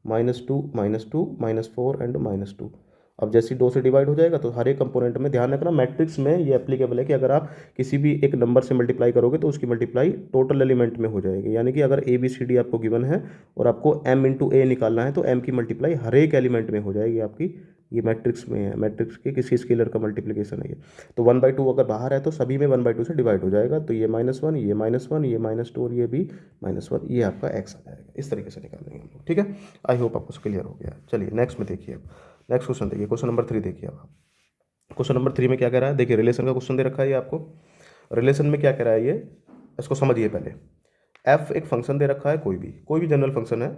-2 -2 -4 एंड -2। अब जैसे 2 से डिवाइड हो जाएगा तो हर एक कंपोनेंट में ध्यान रखना, मैट्रिक्स में ये एप्लीकेबल है कि अगर आप किसी भी एक नंबर से मल्टीप्लाई करोगे तो उसकी मल्टीप्लाई टोटल एलिमेंट में हो जाएगी। यानी कि अगर ABCD आपको गिवन है और आपको m इंटू a निकालना है तो m की मल्टीप्लाई हर एक एलिमेंट में हो जाएगी आपकी। ये मैट्रिक्स में है, मैट्रिक्स के किसी स्केलर का मल्टीप्लिकेशन है ये। तो 1/2 अगर बाहर है तो सभी में 1/2 से डिवाइड हो जाएगा, तो ये -1 ये -1 ये -2 और ये भी -1, ये आपका x आ जाएगा। इस तरीके से निकालेंगे हम लोग। ठीक है, आई होप आपको क्लियर हो गया। चलिए नेक्स्ट में देखिए, नेक्स्ट क्वेश्चन देखिए, क्वेश्चन नंबर 3 देखिए। अब क्वेश्चन नंबर 3 में क्या कह रहा है, देखिए रिलेशन का क्वेश्चन दे रखा है ये आपको। रिलेशन में क्या कह रहा है ये, इसको समझिए पहले। f एक फंक्शन दे रखा है, कोई भी जनरल फंक्शन है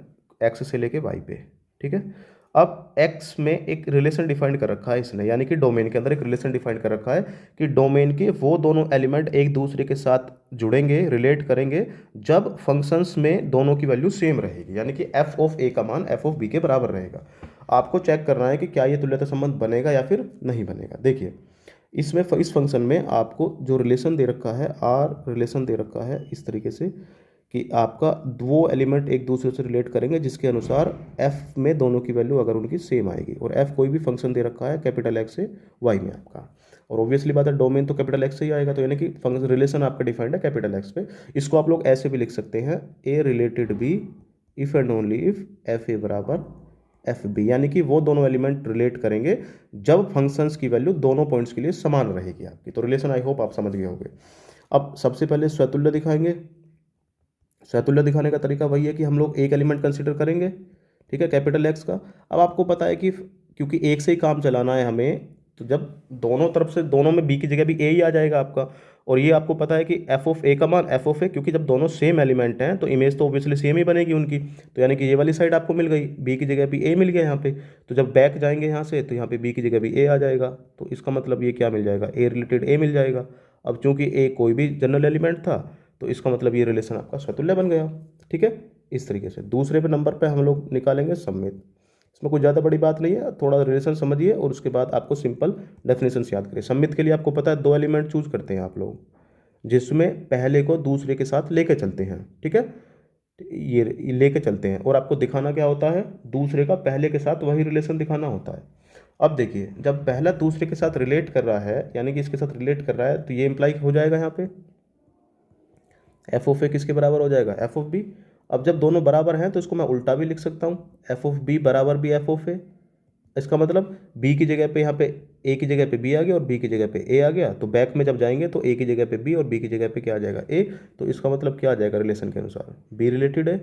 x से लेके y पे। ठीक है, अब x में एक रिलेशन डिफाइन कर रखा है इसने, यानी कि डोमेन के अंदर एक रिलेशन डिफाइन कर रखा है कि डोमेन के वो दोनों एलिमेंट एक दूसरे के साथ जुड़ेंगे, रिलेट करेंगे जब फंक्शंस में दोनों की वैल्यू सेम रहेगी, यानी कि f ऑफ a का मान f ऑफ b के बराबर रहेगा। आपको चेक करना है कि क्या ये तुल्यता संबंध बनेगा या फिर नहीं बनेगा। देखिए इसमें इस फंक्शन में आपको जो रिलेशन दे रखा है, आर रिलेशन दे रखा है इस तरीके से कि आपका दो एलिमेंट एक दूसरे से रिलेट करेंगे जिसके अनुसार f में दोनों की वैल्यू अगर उनकी सेम आएगी, और f कोई भी फंक्शन दे रखा है कैपिटल X से y में आपका, और ऑब्वियसली बात है डोमेन तो कैपिटल X से ही आएगा, तो यानी कि फंक्शन रिलेशन आपका डिफाइंड है कैपिटल X पे। इसको आप लोग ऐसे भी लिख सकते हैं, a related b if and only if f a बराबर एफ बी, यानी कि वो दोनों एलिमेंट रिलेट करेंगे जब फंक्शंस की वैल्यू दोनों पॉइंट्स के लिए समान रहेगी आपकी। तो रिलेशन आई होप आप समझ गए होंगे। अब सबसे पहले स्वतुल्य दिखाएंगे। स्वतुल्य दिखाने का तरीका वही है कि हम लोग एक एलिमेंट कंसीडर करेंगे, ठीक है, कैपिटल एक्स का। अब आपको पता है कि क्योंकि एक से ही काम चलाना है हमें, तो जब दोनों तरफ से, दोनों में बी की जगह भी ए ही आ जाएगा आपका, और ये आपको पता है कि एफ ऑफ ए का मान एफ ऑफ ए, क्योंकि जब दोनों सेम एलिमेंट हैं तो इमेज तो ऑब्वियसली सेम ही बनेगी उनकी। तो यानी कि ये वाली साइड आपको मिल गई, बी की जगह पे ए मिल गया यहाँ पे। तो जब बैक जाएंगे यहाँ से तो यहाँ पे बी की जगह भी ए आ जाएगा, तो इसका मतलब ये क्या मिल जाएगा, ए रिलेटेड ए मिल जाएगा। अब चूंकि ए कोई भी जनरल एलिमेंट था तो इसका मतलब ये रिलेशन आपका स्वतुल्य बन गया। ठीक है, इस तरीके से दूसरे पे नंबर पे हम लोग निकालेंगे सम्मित। इसमें कोई ज़्यादा बड़ी बात नहीं है, थोड़ा रिलेशन समझिए और उसके बाद आपको सिंपल डेफिनेशन याद करिए। सम्मित के लिए आपको पता है 2 एलिमेंट चूज करते हैं आप लोग, जिसमें पहले को दूसरे के साथ लेके चलते हैं। ठीक है, ये लेके चलते हैं और आपको दिखाना क्या होता है, दूसरे का पहले के साथ वही रिलेशन दिखाना होता है। अब देखिए, जब पहला दूसरे के साथ रिलेट कर रहा है, यानी कि इसके साथ रिलेट कर रहा है, तो ये इंप्लाई हो जाएगा यहाँ पे एफ ऑफ ए किसके बराबर हो जाएगा, एफ ऑफ बी। अब जब दोनों बराबर हैं तो इसको मैं उल्टा भी लिख सकता हूँ, एफ ऑफ बी बराबर भी एफ ऑफ ए। इसका मतलब बी की जगह पे यहाँ पे ए की जगह पे बी आ गया और बी की जगह पे ए आ गया, तो बैक में जब जाएंगे तो ए की जगह पे बी और बी की जगह पे क्या आ जाएगा, ए। तो इसका मतलब क्या आ जाएगा, रिलेशन के अनुसार बी रिलेटेड है।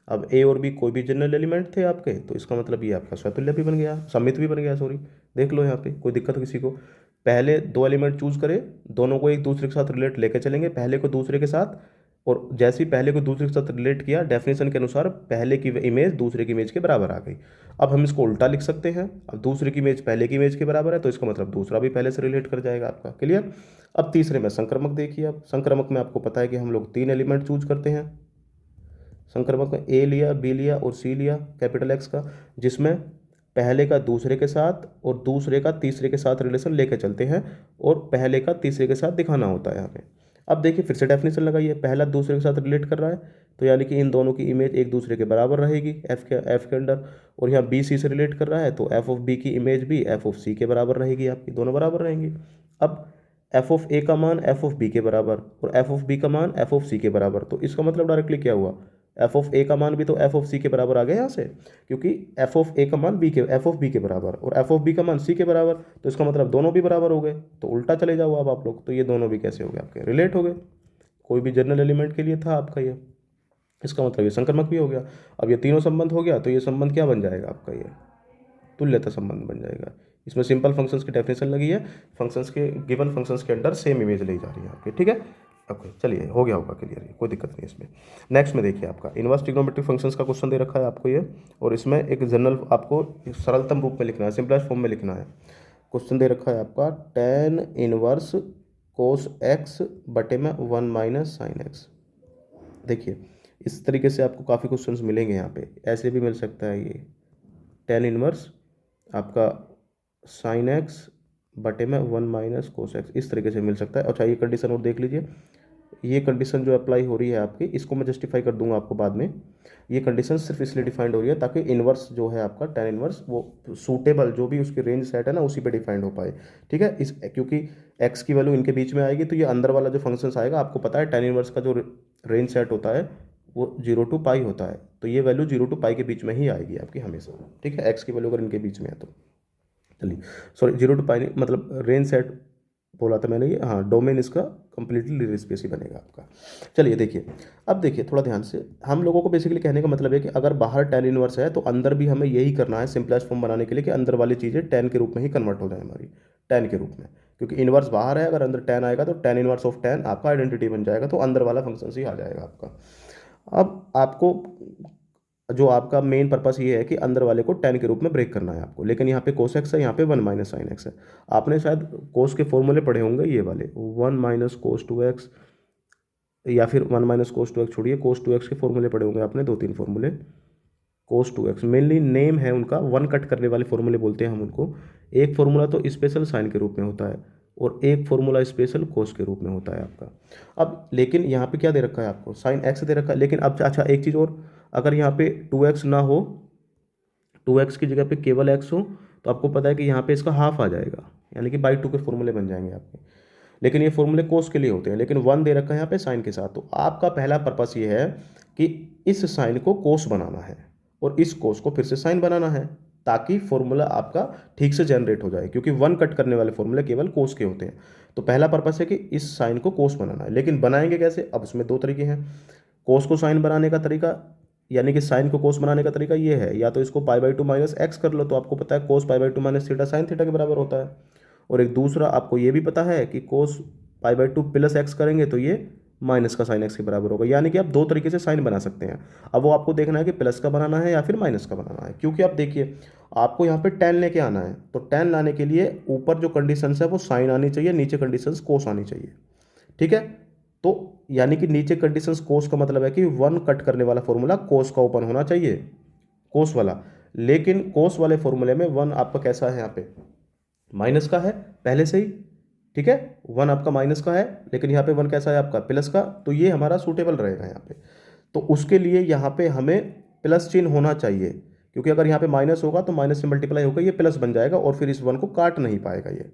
अब ए और बी कोई भी जनरल एलिमेंट थे आपके, तो इसका मतलब ये आपका स्वतुल्य भी बन गया, सम्मित भी बन गया, सॉरी। देख लो यहाँ पे कोई दिक्कत किसी को, पहले 2 एलिमेंट चूज करें, दोनों को एक दूसरे के साथ रिलेट लेकर चलेंगे, पहले को दूसरे के साथ, और जैसे ही पहले को दूसरे के साथ रिलेट किया डेफिनेशन के अनुसार पहले की इमेज दूसरे की इमेज के बराबर आ गई। अब हम इसको उल्टा लिख सकते हैं, अब दूसरे की इमेज पहले की इमेज के बराबर है तो इसका मतलब दूसरा भी पहले से रिलेट कर जाएगा आपका, क्लियर। अब तीसरे में संक्रमक देखिए, अब संक्रमक में आपको पता है कि हम लोग 3 एलिमेंट चूज करते हैं। संक्रमक में ए लिया, बी लिया और सी लिया कैपिटल एक्स का, जिसमें पहले का दूसरे के साथ और दूसरे का तीसरे के साथ रिलेशन लेकर चलते हैं और पहले का तीसरे के साथ दिखाना होता है हमें। अब देखिए फिर से डेफिनेशन लगाइए, पहला दूसरे के साथ रिलेट कर रहा है तो यानी कि इन दोनों की इमेज एक दूसरे के बराबर रहेगी एफ के अंडर, और यहाँ बी सी से रिलेट कर रहा है तो एफ ऑफ बी की इमेज भी एफ ऑफ सी के बराबर रहेगी, आपकी दोनों बराबर रहेंगी। अब एफ ऑफ ए का मान एफ ऑफ बी के बराबर और एफ ऑफ बी का मान एफ ऑफ सी के बराबर, तो इसका मतलब डायरेक्टली क्या हुआ, एफ ऑफ ए का मान भी तो एफ ऑफ सी के बराबर आ गया यहाँ से, क्योंकि एफ ऑफ ए का मान बी के एफ ऑफ बी के बराबर और एफ ऑफ बी का मान सी के बराबर, तो इसका मतलब दोनों भी बराबर हो गए। तो उल्टा चले जाओ अब आप लोग, तो ये दोनों भी कैसे हो गए आपके, रिलेट हो गए। कोई भी जनरल एलिमेंट के लिए था आपका ये, इसका मतलब ये संक्रमक भी हो गया। अब ये तीनों संबंध हो गया तो ये संबंध क्या बन जाएगा आपका, ये तुल्यता संबंध बन जाएगा। इसमें सिंपल फंक्शंस की डेफिनेशन लगी है, फंक्शंस के गिवन फंक्शंस के अंडर सेम इमेज ली जा रही है आपकी, ठीक है। ओके चलिए हो गया होगा क्लियर, कोई दिक्कत नहीं इसमें। नेक्स्ट में देखिए आपका इनवर्स ट्रिग्नोमेट्रिक फंक्शंस का क्वेश्चन दे रखा है आपको ये, और इसमें एक जनरल आपको सरलतम रूप में लिखना है, सिंपलेस्ट फॉर्म में लिखना है। क्वेश्चन दे रखा है आपका tan इनवर्स कोस एक्स बटे में 1 माइनस साइन एक्स। देखिए इस तरीके से आपको काफ़ी क्वेश्चंस मिलेंगे यहाँ पे, ऐसे भी मिल सकता है ये tan इनवर्स आपका साइन एक्स बटे में 1 माइनस कोस एक्स, इस तरीके से मिल सकता है। अच्छा ये कंडीशन और देख लीजिए, ये कंडीशन जो अप्लाई हो रही है आपकी, इसको मैं जस्टिफाई कर दूंगा आपको बाद में। ये कंडीशन सिर्फ इसलिए डिफाइंड हो रही है ताकि इनवर्स जो है आपका tan इनवर्स वो सूटेबल जो भी उसकी रेंज सेट है ना उसी पे डिफाइंड हो पाए, ठीक है। इस क्योंकि x की वैल्यू इनके बीच में आएगी तो ये अंदर वाला जो फंक्शन आएगा, आपको पता है tan इनवर्स का जो रेंज सेट होता है वो 0 to पाई होता है, तो ये वैल्यू 0 to पाई के बीच में ही आएगी आपकी हमेशा, ठीक है। x की वैल्यू अगर इनके बीच में है तो चलिए, सॉरी 0 to पाई मतलब रेंज सेट बोला था मैंने ये, हाँ डोमेन इसका कंप्लीटली लीनियर स्पेस ही बनेगा आपका। चलिए देखिए, अब देखिए थोड़ा ध्यान से, हम लोगों को बेसिकली कहने का मतलब है कि अगर बाहर tan इनवर्स है तो अंदर भी हमें यही करना है सिंपलेस्ट फॉर्म बनाने के लिए कि अंदर वाली चीज़ें tan के रूप में ही कन्वर्ट हो जाए हमारी, tan के रूप में, क्योंकि इनवर्स बाहर है, अगर अंदर tan आएगा तो tan इनवर्स ऑफ tan आपका आइडेंटिटी बन जाएगा, तो अंदर वाला फंक्शन ही आ जाएगा आपका। अब आपको जो आपका मेन पर्पस ये है कि अंदर वाले को tan के रूप में ब्रेक करना है आपको, लेकिन यहाँ पे कोस एक्स है, यहाँ पे 1 माइनस साइन एक्स है। आपने शायद कोस के फॉर्मूले पढ़े होंगे ये वाले, 1 माइनस कोस 2x या फिर 1 माइनस कोस 2x, छोड़िए कोस 2x के फॉर्मूले पढ़े होंगे आपने, 2-3 फॉर्मूले। कोस 2x मेनली नेम है उनका, 1 कट करने वाले फॉर्मूले बोलते हैं हम उनको। एक फॉर्मूला तो स्पेशल साइन के रूप में होता है और एक फॉर्मूला स्पेशल कोस के रूप में होता है आपका। अब लेकिन यहाँ पे क्या दे रखा है आपको, साइन एक्स दे रखा है, लेकिन अब अच्छा एक चीज़ और, अगर यहाँ पे 2x ना हो, 2x की जगह पे केवल x हो, तो आपको पता है कि यहाँ पे इसका हाफ आ जाएगा, यानी कि बाई 2 के फॉर्मूले बन जाएंगे आपके। लेकिन ये फॉर्मूले कोस के लिए होते हैं, लेकिन 1 दे रखा है यहाँ पे साइन के साथ, तो आपका पहला पर्पस ये है कि इस साइन को कोस बनाना है और इस कोस को फिर से साइन बनाना है, ताकि फॉर्मूला आपका ठीक से जनरेट हो जाए, क्योंकि 1 कट करने वाले फॉर्मूले केवल कोस के होते हैं। तो पहला पर्पस है कि इस साइन को कोस बनाना है, लेकिन बनाएंगे कैसे, अब उसमें 2 तरीके हैं। कोस को साइन बनाने का तरीका, यानी कि साइन को कोस बनाने का तरीका ये है, या तो इसको π/2 माइनस एक्स कर लो, तो आपको पता है कोस π/2 माइनस थीटा साइन थीटा के बराबर होता है। और एक दूसरा आपको ये भी पता है कि cos pi by two plus X करेंगे तो ये माइनस का साइन एक्स के बराबर होगा। यानी कि आप दो तरीके से साइन बना सकते हैं। अब वो आपको देखना है कि प्लस का बनाना है या फिर माइनस का बनाना है, क्योंकि आप देखिए आपको यहाँ पे टेन लेके आना है, तो टेन लाने के लिए ऊपर जो कंडीशंस है वो साइन आनी चाहिए, नीचे कंडीशंस कोस आनी चाहिए। ठीक है, तो यानी कि नीचे कंडीशंस कोस का मतलब है कि वन कट करने वाला फॉर्मूला कोस का ओपन होना चाहिए, कोस वाला। लेकिन कोस वाले फॉर्मूले में वन आपका कैसा है, यहाँ पे माइनस का है पहले से ही। ठीक है, वन आपका माइनस का है, लेकिन यहाँ पे वन कैसा है आपका प्लस का, तो ये हमारा सूटेबल रहेगा यहाँ पे। तो उसके लिए यहाँ पे हमें प्लस चिन्ह होना चाहिए, क्योंकि अगर यहाँ पे माइनस होगा तो माइनस से मल्टीप्लाई होकर ये प्लस बन जाएगा और फिर इस वन को काट नहीं पाएगा ये।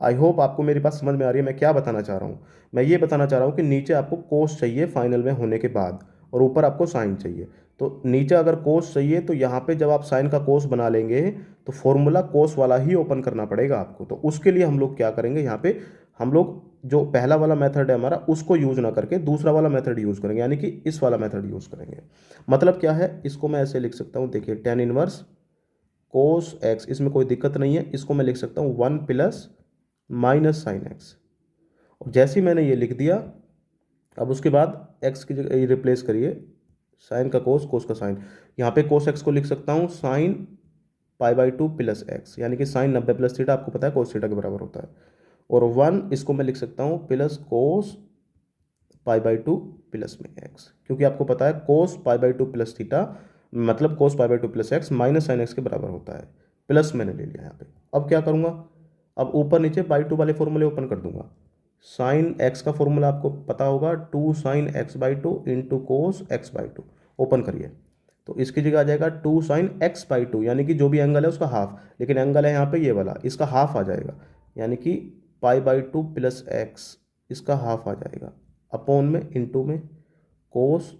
आई होप आपको मेरी बात समझ में आ रही है मैं क्या बताना चाह रहा हूँ। मैं ये बताना चाह रहा हूँ कि नीचे आपको कोस चाहिए फाइनल में होने के बाद, और ऊपर आपको साइन चाहिए। तो नीचे अगर कोस चाहिए तो यहाँ पे जब आप साइन का कोस बना लेंगे तो फॉर्मूला कोस वाला ही ओपन करना पड़ेगा आपको। तो उसके लिए हम लोग क्या करेंगे, यहाँ पे हम लोग जो पहला वाला मेथड है हमारा उसको यूज ना करके दूसरा वाला मेथड यूज करेंगे, यानी कि इस वाला मेथड यूज करेंगे। मतलब क्या है, इसको मैं ऐसे लिख सकता हूँ, देखिए टेन इनवर्स कोस एक्स, इसमें कोई दिक्कत नहीं है। इसको मैं लिख सकता हूँ one plus minus sine x. और जैसे ही मैंने ये लिख दिया, अब उसके बाद एक्स की जगह रिप्लेस करिए, साइन का कोस, कोस का साइन। यहाँ पे कोस एक्स को लिख सकता हूँ sine pi by two plus x, यानी कि साइन 90 प्लस थीटा आपको पता है कोस थीटा के बराबर होता है। और वन इसको मैं लिख सकता हूँ plus cos pi by two plus में एक्स, क्योंकि आपको पता है cos pi by two plus theta मतलब cos pi by two plus X minus sine X के बराबर होता है। प्लस मैंने ले लिया यहाँ पे। अब क्या करूँगा, अब ऊपर नीचे बाई टू वाले फॉर्मूले ओपन कर दूंगा। साइन एक्स का फॉर्मूला आपको पता होगा, two sine x by two into cos x by two. Open करिए, तो इसकी जगह आ जाएगा two sine x by two, यानी कि जो भी एंगल है उसका हाफ, लेकिन एंगल है यहाँ पे ये वाला, इसका हाफ आ जाएगा, यानी कि pi by two plus X, इसका हाफ आ जाएगा अपॉन में इंटू में cos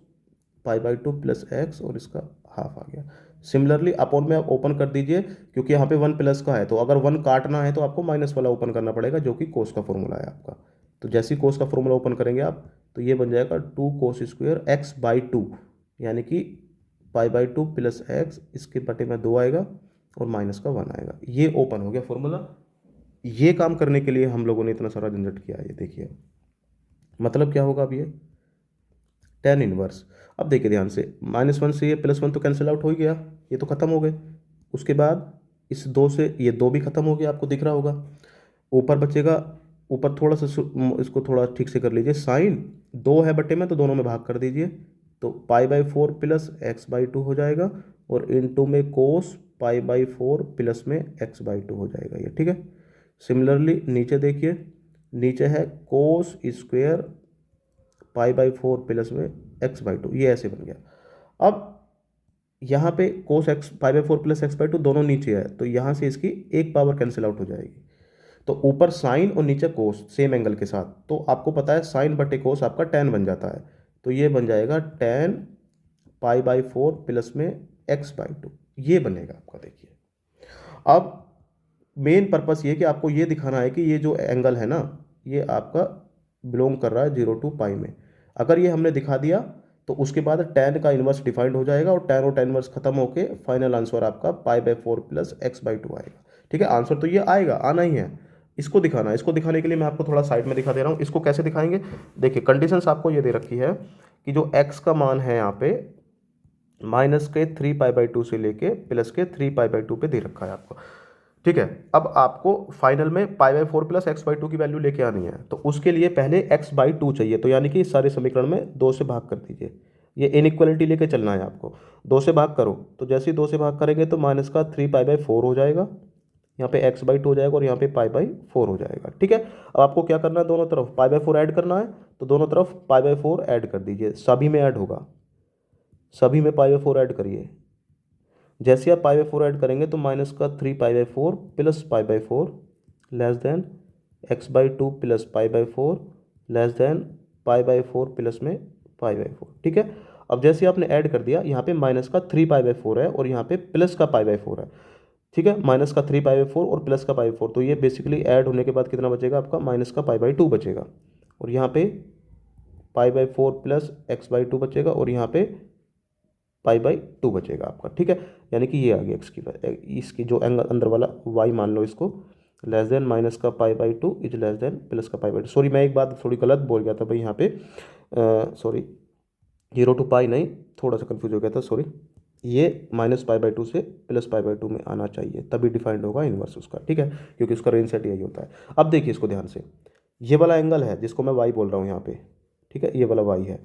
pi by two plus X और इसका हाफ आ गया। सिमिलरली अपॉन में आप ओपन कर दीजिए, क्योंकि यहाँ पे वन प्लस का है, तो अगर वन काटना है तो आपको माइनस वाला ओपन करना पड़ेगा, जो कि कोस का फॉर्मूला है आपका। तो जैसे ही कोस का फॉर्मूला ओपन करेंगे आप, तो ये बन जाएगा two cos square x by two, यानी कि pi by two plus x, इसके बटे में दो आएगा और माइनस का वन आएगा। ये ओपन हो गया फॉर्मूला। ये काम करने के लिए हम लोगों ने इतना सारा झंझट किया है, ये देखिए मतलब क्या होगा अब ये टेन इनवर्स। अब देखिए ध्यान से, माइनस वन से ये प्लस वन तो कैंसिल आउट हो ही गया, ये तो खत्म हो गए। उसके बाद इस दो से ये दो भी खत्म हो गया, आपको दिख रहा होगा। ऊपर बचेगा, ऊपर थोड़ा सा इसको थोड़ा ठीक से कर लीजिए, साइन दो है बटे में तो दोनों में भाग कर दीजिए, तो pi by four plus x by to हो जाएगा, और इनटू में cos pi by four plus में एक्स बाई टू हो जाएगा ये। ठीक है, सिमिलरली नीचे देखिए, नीचे है cos square pi by four plus में एक्स बाई टू, ये ऐसे बन गया। अब यहाँ पे cos x pi by four plus x by to दोनों नीचे है, तो यहाँ से इसकी एक पावर कैंसिल आउट हो जाएगी। तो ऊपर साइन और नीचे कोस सेम एंगल के साथ, तो आपको पता है साइन बटे कोस आपका टेन बन जाता है, तो ये बन जाएगा ten pi by four plus में एक्स बाई टू, ये बनेगा आपका। देखिए अब मेन पर्पस ये कि आपको ये दिखाना है कि ये जो एंगल है ना, ये आपका बिलोंग कर रहा है जीरो टू पाई में। अगर ये हमने दिखा दिया तो उसके बाद टेन का इन्वर्स डिफाइंड हो जाएगा, और टेन इन्वर्स खत्म होके फाइनल आंसर आपका pi by four plus x by to आएगा। ठीक है, आंसर तो ये आएगा, आना ही है। इसको दिखाना है, इसको दिखाने के लिए मैं आपको थोड़ा साइड में दिखा दे रहा हूँ। इसको कैसे दिखाएंगे, देखिए कंडीशंस आपको ये दे रखी है कि जो एक्स का मान है यहाँ पे माइनस के थ्री पाई बाई टू से लेके प्लस के थ्री पाई बाई टू पे दे रखा है आपको। ठीक है, अब आपको फाइनल में pi by four plus x by to की वैल्यू लेके आनी है, तो उसके लिए पहले एक्स बाई टू चाहिए, तो यानी कि इस सारे समीकरण में दो से भाग कर दीजिए। ये इनइक्वलिटी लेके चलना है आपको, दो से भाग करो, तो जैसे ही दो से भाग करेंगे तो माइनस का थ्री पाई बाई फोर हो जाएगा, यहाँ पे एक्स बाई टू हो जाएगा और यहाँ पे पाई बाई फोर हो जाएगा। ठीक है, अब आपको क्या करना है, दोनों तरफ पाई बाई फोर ऐड करना है, तो दोनों तरफ पाई बाई फोर ऐड कर दीजिए, सभी में ऐड होगा, सभी में पाई बाई फोर ऐड करिए। जैसे आप पाई बाई फोर ऐड करेंगे तो माइनस का three pi by four plus pi by four less than x by two plus pi by four less than pi by four plus में pi by four. ठीक है, अब जैसे आपने add कर दिया, यहाँ पे माइनस का थ्री पाई बाई फोर है और यहाँ पे प्लस का पाई बाई फोर है। ठीक है, माइनस का थ्री पाई बाई फोर और प्लस का पाई बाई फोर, तो ये बेसिकली ऐड होने के बाद कितना बचेगा आपका, माइनस का पाई बाई टू बचेगा, और यहाँ पे pi by four plus x by to बचेगा, और यहाँ पे पाई बाई टू बचेगा आपका। ठीक है, यानी कि ये आ गया एक्स की इसकी जो एंगल अंदर वाला वाई मान लो इसको, लेस देन माइनस का पाई by two is less than plus का पाई बाई टू। सॉरी मैं एक बात थोड़ी गलत बोल गया था भाई यहाँ पे, सॉरी 0 to पाई नहीं, थोड़ा सा कंफ्यूज हो गया था, सॉरी। ये माइनस पाई बाई टू से प्लस पाई बाई टू में आना चाहिए, तभी डिफाइंड होगा इन्वर्स उसका, ठीक है, क्योंकि उसका रेंज सेट यही होता है। अब देखिए इसको ध्यान से, ये वाला एंगल है जिसको मैं वाई बोल रहा हूँ यहाँ पे, ठीक है, ये वाला वाई है,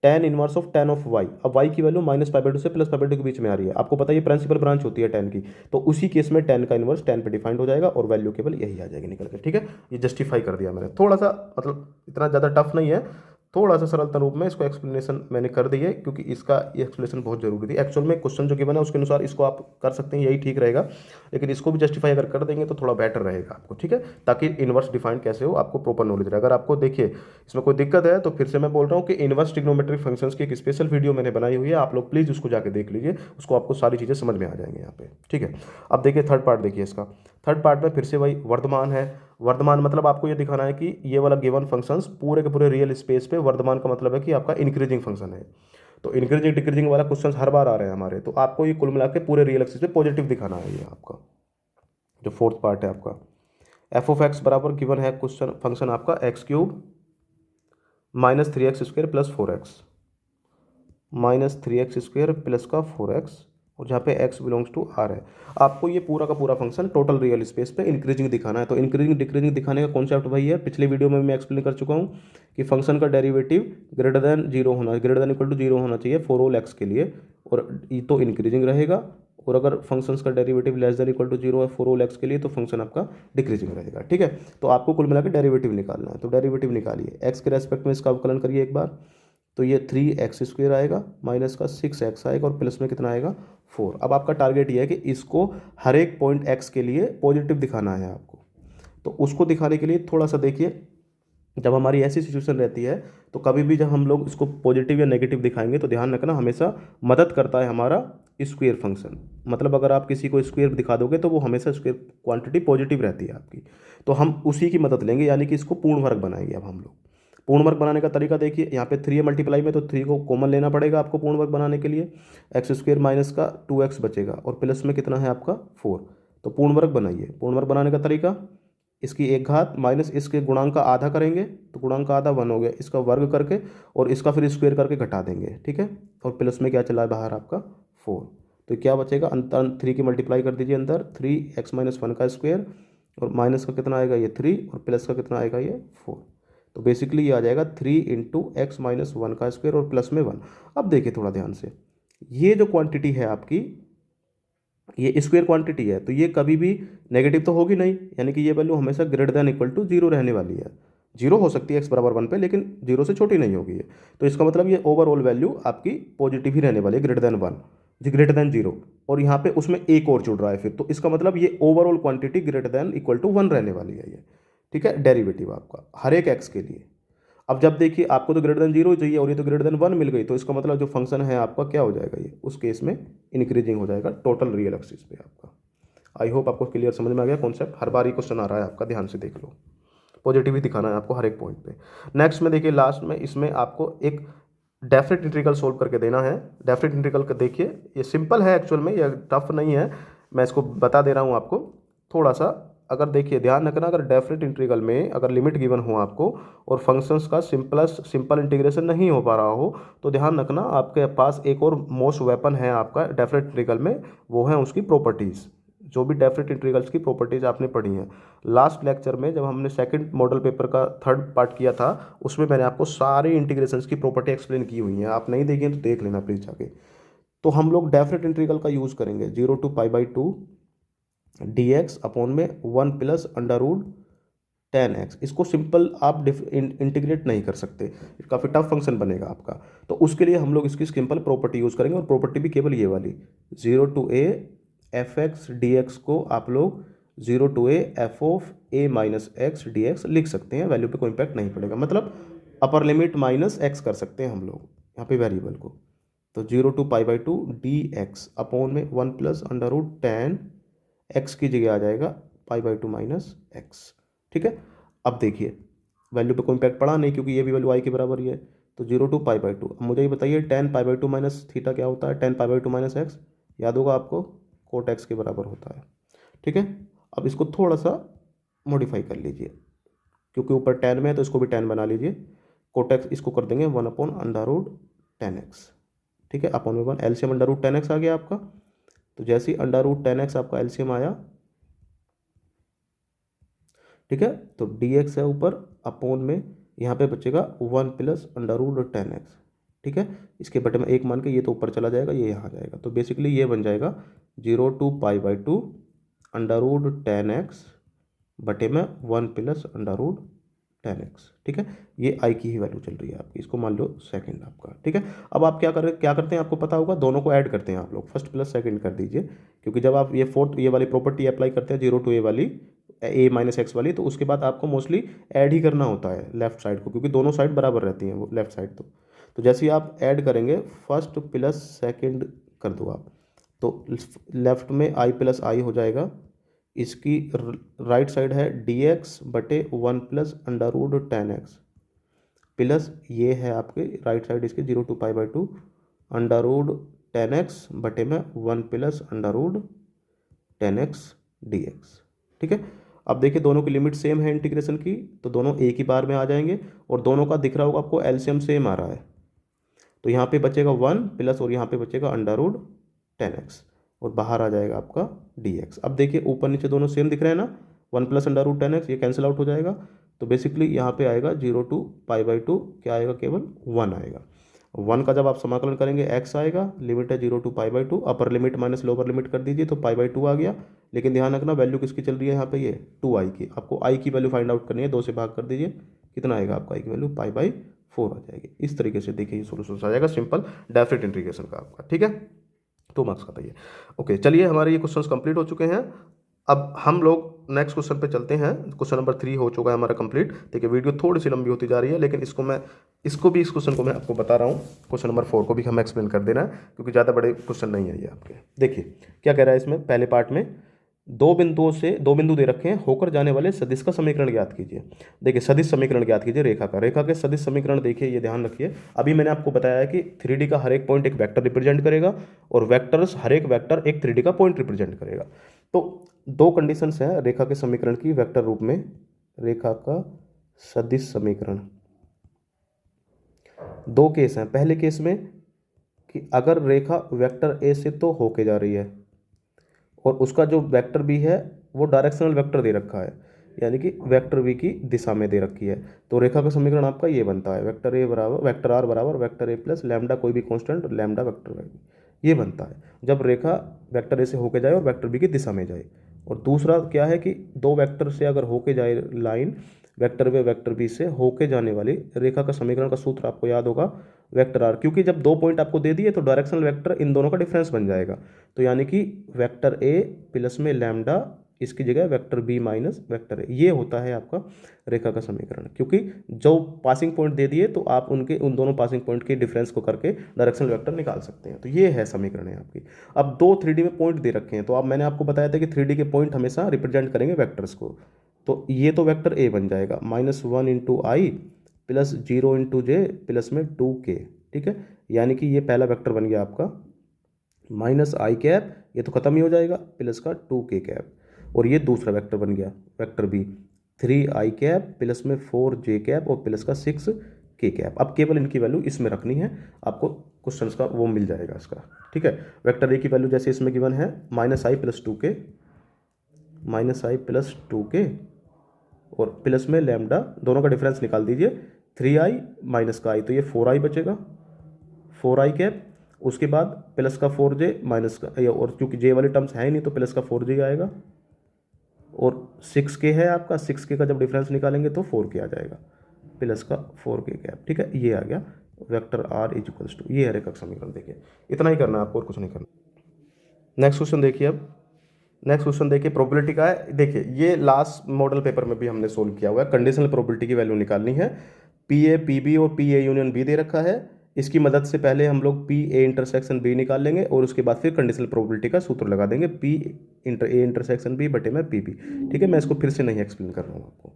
tan inverse of tan of y. अब वाई की value minus pi by two से प्लस पाई बाई टू के बीच में आ रही है, आपको पता है ये प्रिंसिपल ब्रांच होती है टेन की, तो उसी केस में टेन का इनवर्स टेन पे डिफाइंड हो जाएगा और वैल्यू केवल यही आ जाएगी निकल के, ठीक है। ये जस्टिफाई कर दिया मैंने, थोड़ा सा मतलब इतना ज़्यादा टफ नहीं है, थोड़ा सा सरलता रूप में इसको एक्सप्लेनेशन मैंने कर दी है, क्योंकि इसका ये एक्सप्लेनेशन बहुत जरूरी थी। एक्चुअल में क्वेश्चन जो गिवन है उसके अनुसार इसको आप कर सकते हैं, यही ठीक रहेगा, लेकिन इसको भी जस्टिफाई अगर कर देंगे तो थोड़ा बेटर रहेगा आपको, ठीक है, ताकि इन्वर्स डिफाइंड कैसे हो आपको प्रॉपर नॉलेज रहे। अगर आपको देखिए इसमें कोई दिक्कत है तो फिर से मैं बोल रहा हूँ कि इन्वर्स ट्रिग्नोमेट्रिक फंक्शंस की एक स्पेशल वीडियो मैंने बनाई हुई है, आप लोग प्लीज़ उसको जाके देख लीजिए, उसको आपको सारी चीज़ें समझ में आ जाएंगे यहाँ पे, ठीक है। अब देखिए थर्ड पार्ट, देखिए इसका थर्ड पार्ट में फिर से वही वर्धमान है। वर्धमान मतलब आपको ये दिखाना है कि ये वाला गिवन फंक्शंस पूरे के पूरे रियल स्पेस पे, वर्धमान का मतलब है कि आपका इंक्रीजिंग फंक्शन है। तो इंक्रीजिंग डिक्रीजिंग वाला क्वेश्चन हर बार आ रहे हैं हमारे, तो आपको ये कुल मिला के पूरे रियल एक्सिस पे पॉजिटिव दिखाना है। ये आपका जो फोर्थ पार्ट है आपका, एफ ऑफ एक्स बराबर गिवन है क्वेश्चन फंक्शन आपका x cube minus three x square plus four x, minus three x square plus का फोर एक्स, और जहाँ पे x बिलोंग्स टू r है। आपको ये पूरा का पूरा फंक्शन टोटल रियल स्पेस पे इंक्रीजिंग दिखाना है। तो इंक्रीजिंग डिक्रीजिंग दिखाने का कॉन्सेप्ट वही है, पिछले वीडियो में मैं एक्सप्लेन कर चुका हूँ कि फंक्शन का डेरिवेटिव ग्रेटर देन जीरो होना, greater than equal to zero होना चाहिए फॉर ऑल x के लिए, और ये तो इंक्रीजिंग रहेगा, और अगर फंक्शन का derivative less than equal to zero है फॉर ऑल x के लिए तो फंक्शन आपका डिक्रीजिंग रहेगा, ठीक है। तो आपको कुल मिला के डेरिवेटिव निकालना है, तो डेरिवेटिव निकालिए, x के रेस्पेक्ट में इसका अवकलन करिए एक बार, तो ये थ्री एक्स स्क्वेयर आएगा माइनस का सिक्स एक्स आएगा और प्लस में कितना आएगा फोर। अब आपका टारगेट ये है कि इसको हर एक पॉइंट एक्स के लिए पॉजिटिव दिखाना है आपको। तो उसको दिखाने के लिए थोड़ा सा देखिए, जब हमारी ऐसी सिचुएशन रहती है तो कभी भी जब हम लोग इसको पॉजिटिव या नेगेटिव दिखाएंगे तो ध्यान रखना हमेशा मदद करता है हमारा स्क्वेयर फंक्शन। मतलब अगर आप किसी को स्क्वेयर दिखा दोगे तो वो हमेशा स्क्वेयर क्वांटिटी पॉजिटिव रहती है आपकी, तो हम उसी की मदद लेंगे, यानी कि इसको पूर्ण वर्ग बनाएंगे। अब हम लोग पूर्ण वर्ग बनाने का तरीका देखिए, यहाँ पे थ्री है मल्टीप्लाई में, तो थ्री को कॉमन लेना पड़ेगा आपको पूर्ण वर्ग बनाने के लिए, एक्स स्क्वेयर माइनस का टू एक्स बचेगा और प्लस में कितना है आपका फोर। तो पूर्ण वर्ग बनाइए। पूर्ण वर्ग बनाने का तरीका, इसकी एक घात माइनस इसके गुणांक का आधा करेंगे, तो गुणांक का आधा वन हो गया, इसका वर्ग करके और इसका फिर स्क्वेयर करके घटा देंगे, ठीक है। और प्लस में क्या चला है बाहर आपका फोर, तो क्या बचेगा अंतर, थ्री की मल्टीप्लाई कर दीजिए अंदर, थ्री एक्स माइनस वन का स्क्वेयर और माइनस का कितना आएगा ये थ्री और प्लस का कितना आएगा ये फोर। तो बेसिकली ये आ जाएगा three into x minus one का स्क्वायर और प्लस में वन। अब देखिए थोड़ा ध्यान से, ये जो क्वांटिटी है आपकी ये स्क्वायर क्वांटिटी है, तो ये कभी भी नेगेटिव तो होगी नहीं, यानी कि ये वैल्यू हमेशा greater than equal to zero रहने वाली है। जीरो हो सकती है एक्स बराबर वन पे, लेकिन जीरो से छोटी नहीं होगी ये। तो इसका मतलब ये ओवरऑल वैल्यू आपकी पॉजिटिव ही रहने वाली है, ग्रेटर देन वन, जी ग्रेटर देन जीरो, और यहाँ पे उसमें एक और जुड़ रहा है फिर, तो इसका मतलब ये overall quantity greater than equal to one रहने वाली है ये, ठीक है। डेरिवेटिव आपका हर एक एक्स के लिए। अब जब देखिए आपको तो ग्रेटर देन जीरो चाहिए और ये तो ग्रेटर देन वन मिल गई, तो इसका मतलब जो फंक्शन है आपका क्या हो जाएगा, ये उस केस में इंक्रीजिंग हो जाएगा टोटल रियल एक्सिस पे आपका। आई होप आपको क्लियर समझ में आ गया कॉन्सेप्ट, हर बार ये क्वेश्चन आ रहा है आपका, ध्यान से देख लो, पॉजिटिव ही दिखाना है आपको हर एक पॉइंट पे। नेक्स्ट में देखिए लास्ट में इसमें आपको एक डेफिनेट इंटीग्रल सोल्व करके देना है। डेफिनेट इंटीग्रल का देखिए ये सिंपल है एक्चुअल में, ये टफ नहीं है, मैं इसको बता दे रहा हूँ आपको थोड़ा सा। अगर देखिए ध्यान रखना, अगर डेफिनेट इंटीग्रल में अगर लिमिट गिवन हो आपको और फंक्शंस का सिंपल इंटीग्रेशन नहीं हो पा रहा हो, तो ध्यान रखना आपके पास एक और मोस्ट वेपन है आपका डेफिनेट इंटीग्रल में, वो है उसकी प्रॉपर्टीज़। जो भी डेफिनेट इंटीग्रल्स की प्रॉपर्टीज़ आपने पढ़ी हैं लास्ट लेक्चर में, जब हमने सेकंड मॉडल पेपर का थर्ड पार्ट किया था, उसमें मैंने आपको सारी इंटीग्रेशंस की प्रॉपर्टी एक्सप्लेन की हुई हैं, आप नहीं देखें तो देख लेना प्लीज़ जाके। तो हम लोग डेफिनेट इंटीग्रल का यूज़ करेंगे, zero to pi by two d x upon में one plus under root ten x. इसको सिंपल आप इंटीग्रेट नहीं कर सकते, काफ़ी टफ फंक्शन बनेगा आपका, तो उसके लिए हम लोग इसकी सिंपल प्रॉपर्टी यूज़ करेंगे, और प्रॉपर्टी भी केवल ये वाली, zero to a f x d x को आप लोग zero to a f of a minus x d x लिख सकते हैं, वैल्यू पे कोई इम्पैक्ट नहीं पड़ेगा, मतलब अपर लिमिट माइनस एक्स कर सकते हैं हम लोग यहाँ पे वेरिएबल को। तो zero to pi by two d x upon में one plus under root ten x की जगह आ जाएगा pi by two minus x, ठीक है। अब देखिए वैल्यू पे कोई इम्पैक्ट पड़ा नहीं, क्योंकि ये भी वैल्यू आई के बराबर ही है, तो zero to pi by two. अब मुझे ये बताइए tan pi by two minus theta क्या होता है, tan pi by two minus x याद होगा आपको, कोट एक्स के बराबर होता है, ठीक है। अब इसको थोड़ा सा मॉडिफाई कर लीजिए, क्योंकि ऊपर 10 में है तो इसको भी 10 बना लीजिए। कोटेक्स इसको कर देंगे 1/√10x, ठीक है, अपॉन में 1, एलसीएम √10x आ गया आपका। तो जैसे ही √10x आपका एलसीएम आया, ठीक है, तो dx है ऊपर, अपॉन में यहाँ पे बचेगा 1 + √10x, ठीक है। इसके बटे में 1 मान के ये तो ऊपर चला जाएगा, ये यहाँ जाएगा, तो बेसिकली ये बन जाएगा 0 to π/2 √10x बटे में 1 + √10x, ठीक है। ये i की ही वैल्यू चल रही है आपकी, इसको मान लो सेकंड आपका, ठीक है। अब आप क्या करते हैं, आपको पता होगा, दोनों को ऐड करते हैं आप लोग, फर्स्ट प्लस सेकंड कर दीजिए, क्योंकि जब आप ये फोर्थ ये वाली प्रॉपर्टी अप्लाई करते हैं 0 to a वाली, a - x वाली, तो उसके बाद आपको मोस्टली ऐड ही करना होता है लेफ्ट साइड को, क्योंकि दोनों साइड बराबर रहती हैं वो लेफ्ट साइड। तो जैसे ही आप ऐड करेंगे फर्स्ट प्लस सेकंड कर दो आप, तो लेफ्ट में i + i हो जाएगा, इसकी राइट साइड है dx बटे 1 + √10x, प्लस ये है आपके राइट साइड इसके 0 to π/2 √10x बटे में 1 + √10x dx, ठीक है। अब देखिए दोनों की लिमिट सेम है इंटीग्रेशन की, तो दोनों एक ही बार में आ जाएंगे, और दोनों का दिख रहा होगा आपको एलसीएम सेम आ रहा है, तो यहाँ पे बचेगा 1 प्लस और यहाँ पे बचेगा √10x, और बाहर आ जाएगा आपका dx। अब देखिए ऊपर नीचे दोनों सेम दिख रहे हैं ना, 1 + √10x, ये कैंसिल आउट हो जाएगा, तो बेसिकली यहाँ पे आएगा 0 to π/2, क्या आएगा, केवल 1 आएगा। 1 का जब आप समाकलन करेंगे x आएगा, लिमिट है 0 to π/2, upper limit minus lower limit कर दीजिए तो π/2 आ गया, लेकिन ध्यान रखना वैल्यू किसकी चल रही है यहाँ पे, ये 2i की, आपको i की वैल्यू फाइंड आउट करनी है, 2 से भाग कर दीजिए, कितना आएगा आपका i की वैल्यू, π/4 आ जाएगी। इस तरीके से देखिए ये सोल्यूशन आ जाएगा सिंपल डेफिनेट इंटीग्रेशन का आपका, ठीक है, 2 मार्क्स का था ये। ओके, चलिए हमारे ये क्वेश्चंस कंप्लीट हो चुके हैं। अब हम लोग नेक्स्ट क्वेश्चन पे चलते हैं। क्वेश्चन नंबर 3 हो चुका है हमारा कंप्लीट। देखिए वीडियो थोड़ी सी लंबी होती जा रही है, लेकिन इस क्वेश्चन को मैं आपको बता रहा हूँ। क्वेश्चन नंबर 4 को भी हम एक्सप्लेन कर देना है, क्योंकि ज़्यादा बड़े क्वेश्चन नहीं है ये आपके। देखिए क्या कह रहा है इसमें, पहले पार्ट में दो बिंदु दे रखे हैं, होकर जाने वाले सदिश का समीकरण ज्ञात कीजिए। देखिए सदिश समीकरण ज्ञात कीजिए रेखा के सदिश समीकरण। देखिए ये ध्यान रखिए, अभी मैंने आपको बताया है कि 3D का हर एक पॉइंट एक वेक्टर रिप्रेजेंट करेगा, और हर एक वेक्टर एक 3D का पॉइंट रिप्रेजेंट करेगा। तो दो कंडीशंस हैं रेखा के समीकरण की वेक्टर रूप में, रेखा का सदिश समीकरण। दो केस हैं। पहले केस में कि अगर रेखा वेक्टर ए से तो होके जा रही है, और उसका जो वेक्टर बी है वो डायरेक्शनल वेक्टर दे रखा है, यानी कि वेक्टर बी की दिशा में दे रखी है, तो रेखा का समीकरण आपका ये बनता है, वेक्टर आर बराबर वेक्टर ए प्लस लैम्डा, कोई भी कांस्टेंट लैम्डा वेक्टर वैल्यू, ये बनता है जब रेखा वेक्टर ए से होके जाए और वेक्टर बी की दिशा में जाए। और दूसरा क्या है कि दो वेक्टर से अगर होके जाए लाइन, वेक्टर वे वेक्टर बी से होके जाने वाली रेखा का समीकरण का सूत्र आपको याद होगा, वेक्टर आर, क्योंकि जब दो पॉइंट आपको दे दिए तो डायरेक्शनल वेक्टर इन दोनों का डिफरेंस बन जाएगा, तो यानी कि वेक्टर ए प्लस में लैम्डा, इसकी जगह vector b minus vector a, ये होता है आपका रेखा का समीकरण। क्योंकि जो पासिंग पॉइंट दे दिए तो आप उन दोनों पासिंग पॉइंट के डिफरेंस को करके डायरेक्शनल वेक्टर निकाल सकते हैं, तो ये है समीकरण है आपकी। अब दो 3D में पॉइंट दे रखे हैं, तो अब मैंने आपको बताया था कि 3D के पॉइंट हमेशा रिप्रेजेंट करेंगे वेक्टर्स को, तो ये तो वेक्टर ए बन जाएगा -1 × i प्लस 0 × j प्लस में 2k, ठीक है, यानी कि ये पहला वेक्टर बन गया आपका -i कैप, ये तो खत्म ही हो जाएगा, प्लस का 2k कैप, और ये दूसरा वेक्टर बन गया vector B 3i cap plus में 4j कैप और प्लस का 6k कैप। अब केवल इनकी वैल्यू इसमें रखनी है, आपको क्वेश्चंस का वो मिल जाएगा इसका, ठीक है। वेक्टर ए की वैल्यू जैसे इसमें गिवन है -i प्लस 2k और प्लस में लैम्डा, दोनों का डिफरेंस निकाल दीजिए, 3i माइनस का i, तो ये 4i बचेगा, 4i कैप, उसके बाद प्लस का 4j माइनस का, और क्योंकि j वाले टर्म्स है ही नहीं तो प्लस का 4j आएगा, और 6k है आपका, 6k का जब डिफरेंस निकालेंगे तो 4k आ जाएगा, प्लस का 4k कैप, ठीक है, ये आ गया वेक्टर r इक्वल्स टू, ये है रेखा का समीकरण। देखिए इतना ही करना है आपको और कुछ नहीं करना। नेक्स्ट क्वेश्चन देखिए, अब नेक्स्ट क्वेश्चन देखिए प्रोबेबिलिटी का है। देखिए ये लास्ट मॉडल पेपर में भी हमने सोल्व किया हुआ है, कंडीशनल प्रोबेबिलिटी की वैल्यू निकालनी है, पी ए पी बी और पी ए यूनियन बी दे रखा है, इसकी मदद से पहले हम लोग पी ए इंटरसेक्शन बी निकाल लेंगे और उसके बाद फिर कंडीशनल प्रोबेबिलिटी का सूत्र लगा देंगे, पी ए इंटरसेक्शन बी बटे में पी बी, ठीक है। मैं इसको फिर से नहीं एक्सप्लेन कर रहा हूँ, आपको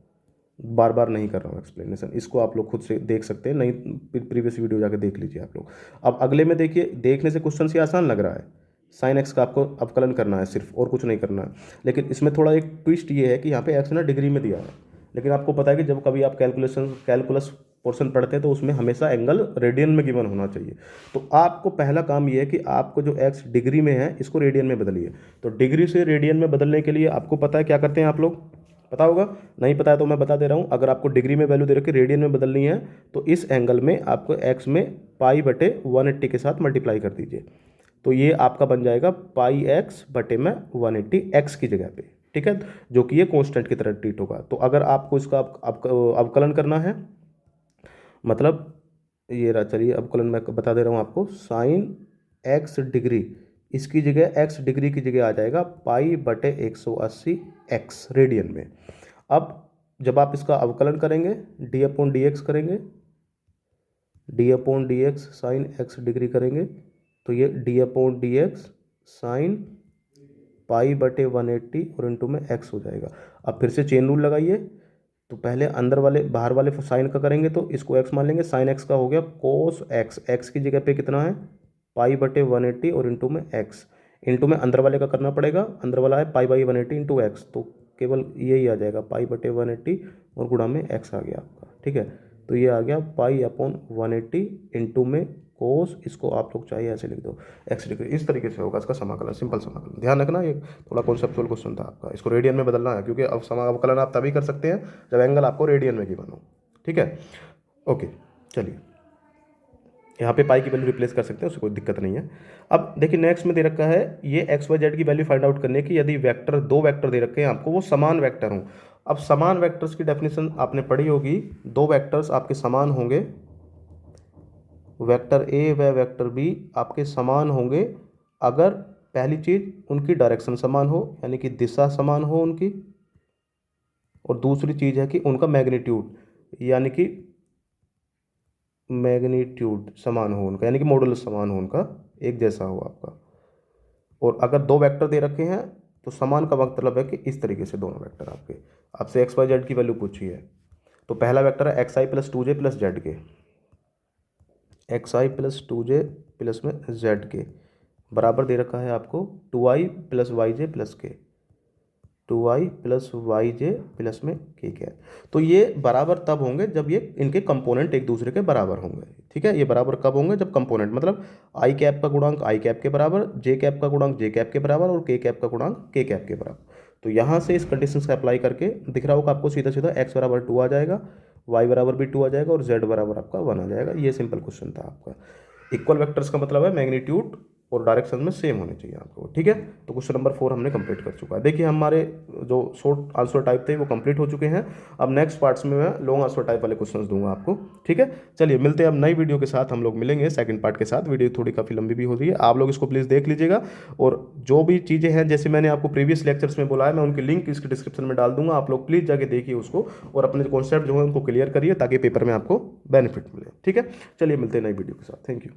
बार बार नहीं कर रहा हूँ एक्सप्लेनेशन, इसको आप लोग खुद से देख सकते हैं, नहीं प्रीवियस वीडियो जाके देख लीजिए आप लोग। अब अगले में देखिए, देखने से क्वेश्चन से आसान लग रहा है, साइन एक्स का आपको अवकलन करना है सिर्फ, और कुछ नहीं करना है। लेकिन इसमें थोड़ा एक ट्विस्ट ये है कि यहाँ पे एक्स ना डिग्री में दिया है, लेकिन आपको पता है कि जब कभी आप कैलकुलस पोर्शन पढ़ते हैं तो उसमें हमेशा एंगल रेडियन में गिवन होना चाहिए। तो आपको पहला काम ये है कि आपको जो एक्स डिग्री में है इसको रेडियन में बदलिए। तो डिग्री से रेडियन में बदलने के लिए आपको पता है क्या करते हैं आप लोग, पता होगा, नहीं पता है तो मैं बता दे रहा हूँ। अगर आपको डिग्री में वैल्यू दे रखी रेडियन में बदलनी है तो इस एंगल में आपको एक्स में पाई बटे 180 के साथ मल्टीप्लाई कर दीजिए। तो ये आपका बन जाएगा पाई एक्स बटे में 180 एक्स की जगह पे, ठीक है, जो कि ये कांस्टेंट की तरह ट्रीट होगा। तो अगर आपको इसका अवकलन करना है, मतलब ये रहा, चलिए अवकलन मैं बता दे रहा हूँ आपको, साइन एक्स डिग्री, इसकी जगह एक्स डिग्री की जगह आ जाएगा पाई बटे 180 एक्स रेडियन में। अब जब आप इसका अवकलन करेंगे डी अपॉन डी एक्स करेंगे, D upon D x sine x degree करेंगे तो ये D upon D x sine pi बटे 180 और इंटू में एक्स हो जाएगा। अब फिर से चेन रूल लगाइए, तो पहले अंदर वाले बाहर वाले साइन का करेंगे तो इसको एक्स मान लेंगे, साइन एक्स का हो गया कोस एक्स, एक्स की जगह पे कितना है पाई बटे 180 और इंटू में एक्स, इंटू में अंदर वाले का करना पड़ेगा, अंदर वाला है पाई बाई 180 इंटू एक्स, तो केवल यही आ जाएगा पाई बटे 180 और गुणा में एक्स आ गया आपका, ठीक है। तो ये आ गया पाई अपॉन 180 इंटू में कोस, इसको आप लोग चाहिए ऐसे लिख दो एक्स डिग्री। इस तरीके से होगा इसका समाकलन, सिंपल समाकलन। ध्यान रखना ये थोड़ा कॉन्सेप्चुअल क्वेश्चन था आपका, इसको रेडियन में बदलना है क्योंकि अब समाकलन आप तभी कर सकते हैं जब एंगल आपको रेडियन में गिवन हो, ठीक है। ओके, चलिए यहाँ पे पाई की वैल्यू रिप्लेस कर सकते हैं, उससे कोई दिक्कत नहीं है। अब देखिए नेक्स्ट में दे रखा है ये एक्स वाई जेड की वैल्यू फाइंड आउट करने की, यदि वेक्टर दो वेक्टर दे रखे हैं आपको वो समान वेक्टर हों। अब समान वेक्टर्स की डेफिनेशन आपने पढ़ी होगी, दो वेक्टर्स आपके समान होंगे, वेक्टर ए व वेक्टर बी आपके समान होंगे अगर पहली चीज उनकी डायरेक्शन समान हो, यानी कि दिशा समान हो उनकी, और दूसरी चीज है कि उनका मैग्नीट्यूड, यानी कि मैग्नीट्यूड समान हो उनका, यानी कि मॉडुलस समान हो उनका, एक जैसा हो आपका। और अगर दो वेक्टर दे रखे हैं तो समान का मतलब है कि इस तरीके से दोनों वेक्टर आपसे एक्स वाई जेड की वैल्यू पूछी है, तो पहला वेक्टर है एक्स आई प्लस 2j प्लस जेड के, एक्स आई प्लस 2j प्लस में जेड के बराबर दे रखा है आपको 2i प्लस वाई जे प्लस के, 2i प्लस वाई जे प्लस में के क्या है। तो ये बराबर तब होंगे जब ये इनके कंपोनेंट एक दूसरे के बराबर होंगे, ठीक है। ये बराबर कब होंगे, जब कंपोनेंट मतलब आई कैप का गुणांक आई कैप के बराबर, जे कैप का गुणांक जे कैप के बराबर और के कैप का गुणांक के कैप के बराबर। तो यहाँ से इस कंडीशन से अप्लाई करके दिख रहा होगा आपको सीधा सीधा एक्स बराबर 2 आ जाएगा, वाई बराबर भी 2 आ जाएगा और जेड बराबर आपका 1 आ जाएगा। ये सिंपल क्वेश्चन था आपका। इक्वल वेक्टर्स का मतलब है मैग्नीट्यूड और डायरेक्शन में सेम होने चाहिए आपको, ठीक है। तो क्वेश्चन नंबर 4 हमने कंप्लीट कर चुका है। देखिए हमारे जो शॉर्ट आंसर टाइप थे वो कंप्लीट हो चुके हैं। अब नेक्स्ट पार्ट्स में मैं लॉन्ग आंसर टाइप वाले क्वेश्चंस दूंगा आपको, ठीक है। चलिए मिलते हैं अब नई वीडियो के साथ, हम लोग मिलेंगे सेकंड पार्ट के साथ। वीडियो थोड़ी काफ़ी लंबी भी हो रही है, आप लोग इसको प्लीज़ देख लीजिएगा। और जो भी चीज़ें हैं जैसे मैंने आपको प्रीवियस लेक्चर्स में बोला है, मैं उनकी लिंक इसके डिस्क्रिप्शन में डाल दूंगा, आप लोग प्लीज़ जाके देखिए उसको और अपने कॉन्सेप्ट जो है उनको क्लियर करिए ताकि पेपर में आपको बेनिफिट मिले, ठीक है। चलिए मिलते हैं नई वीडियो के साथ, थैंक यू।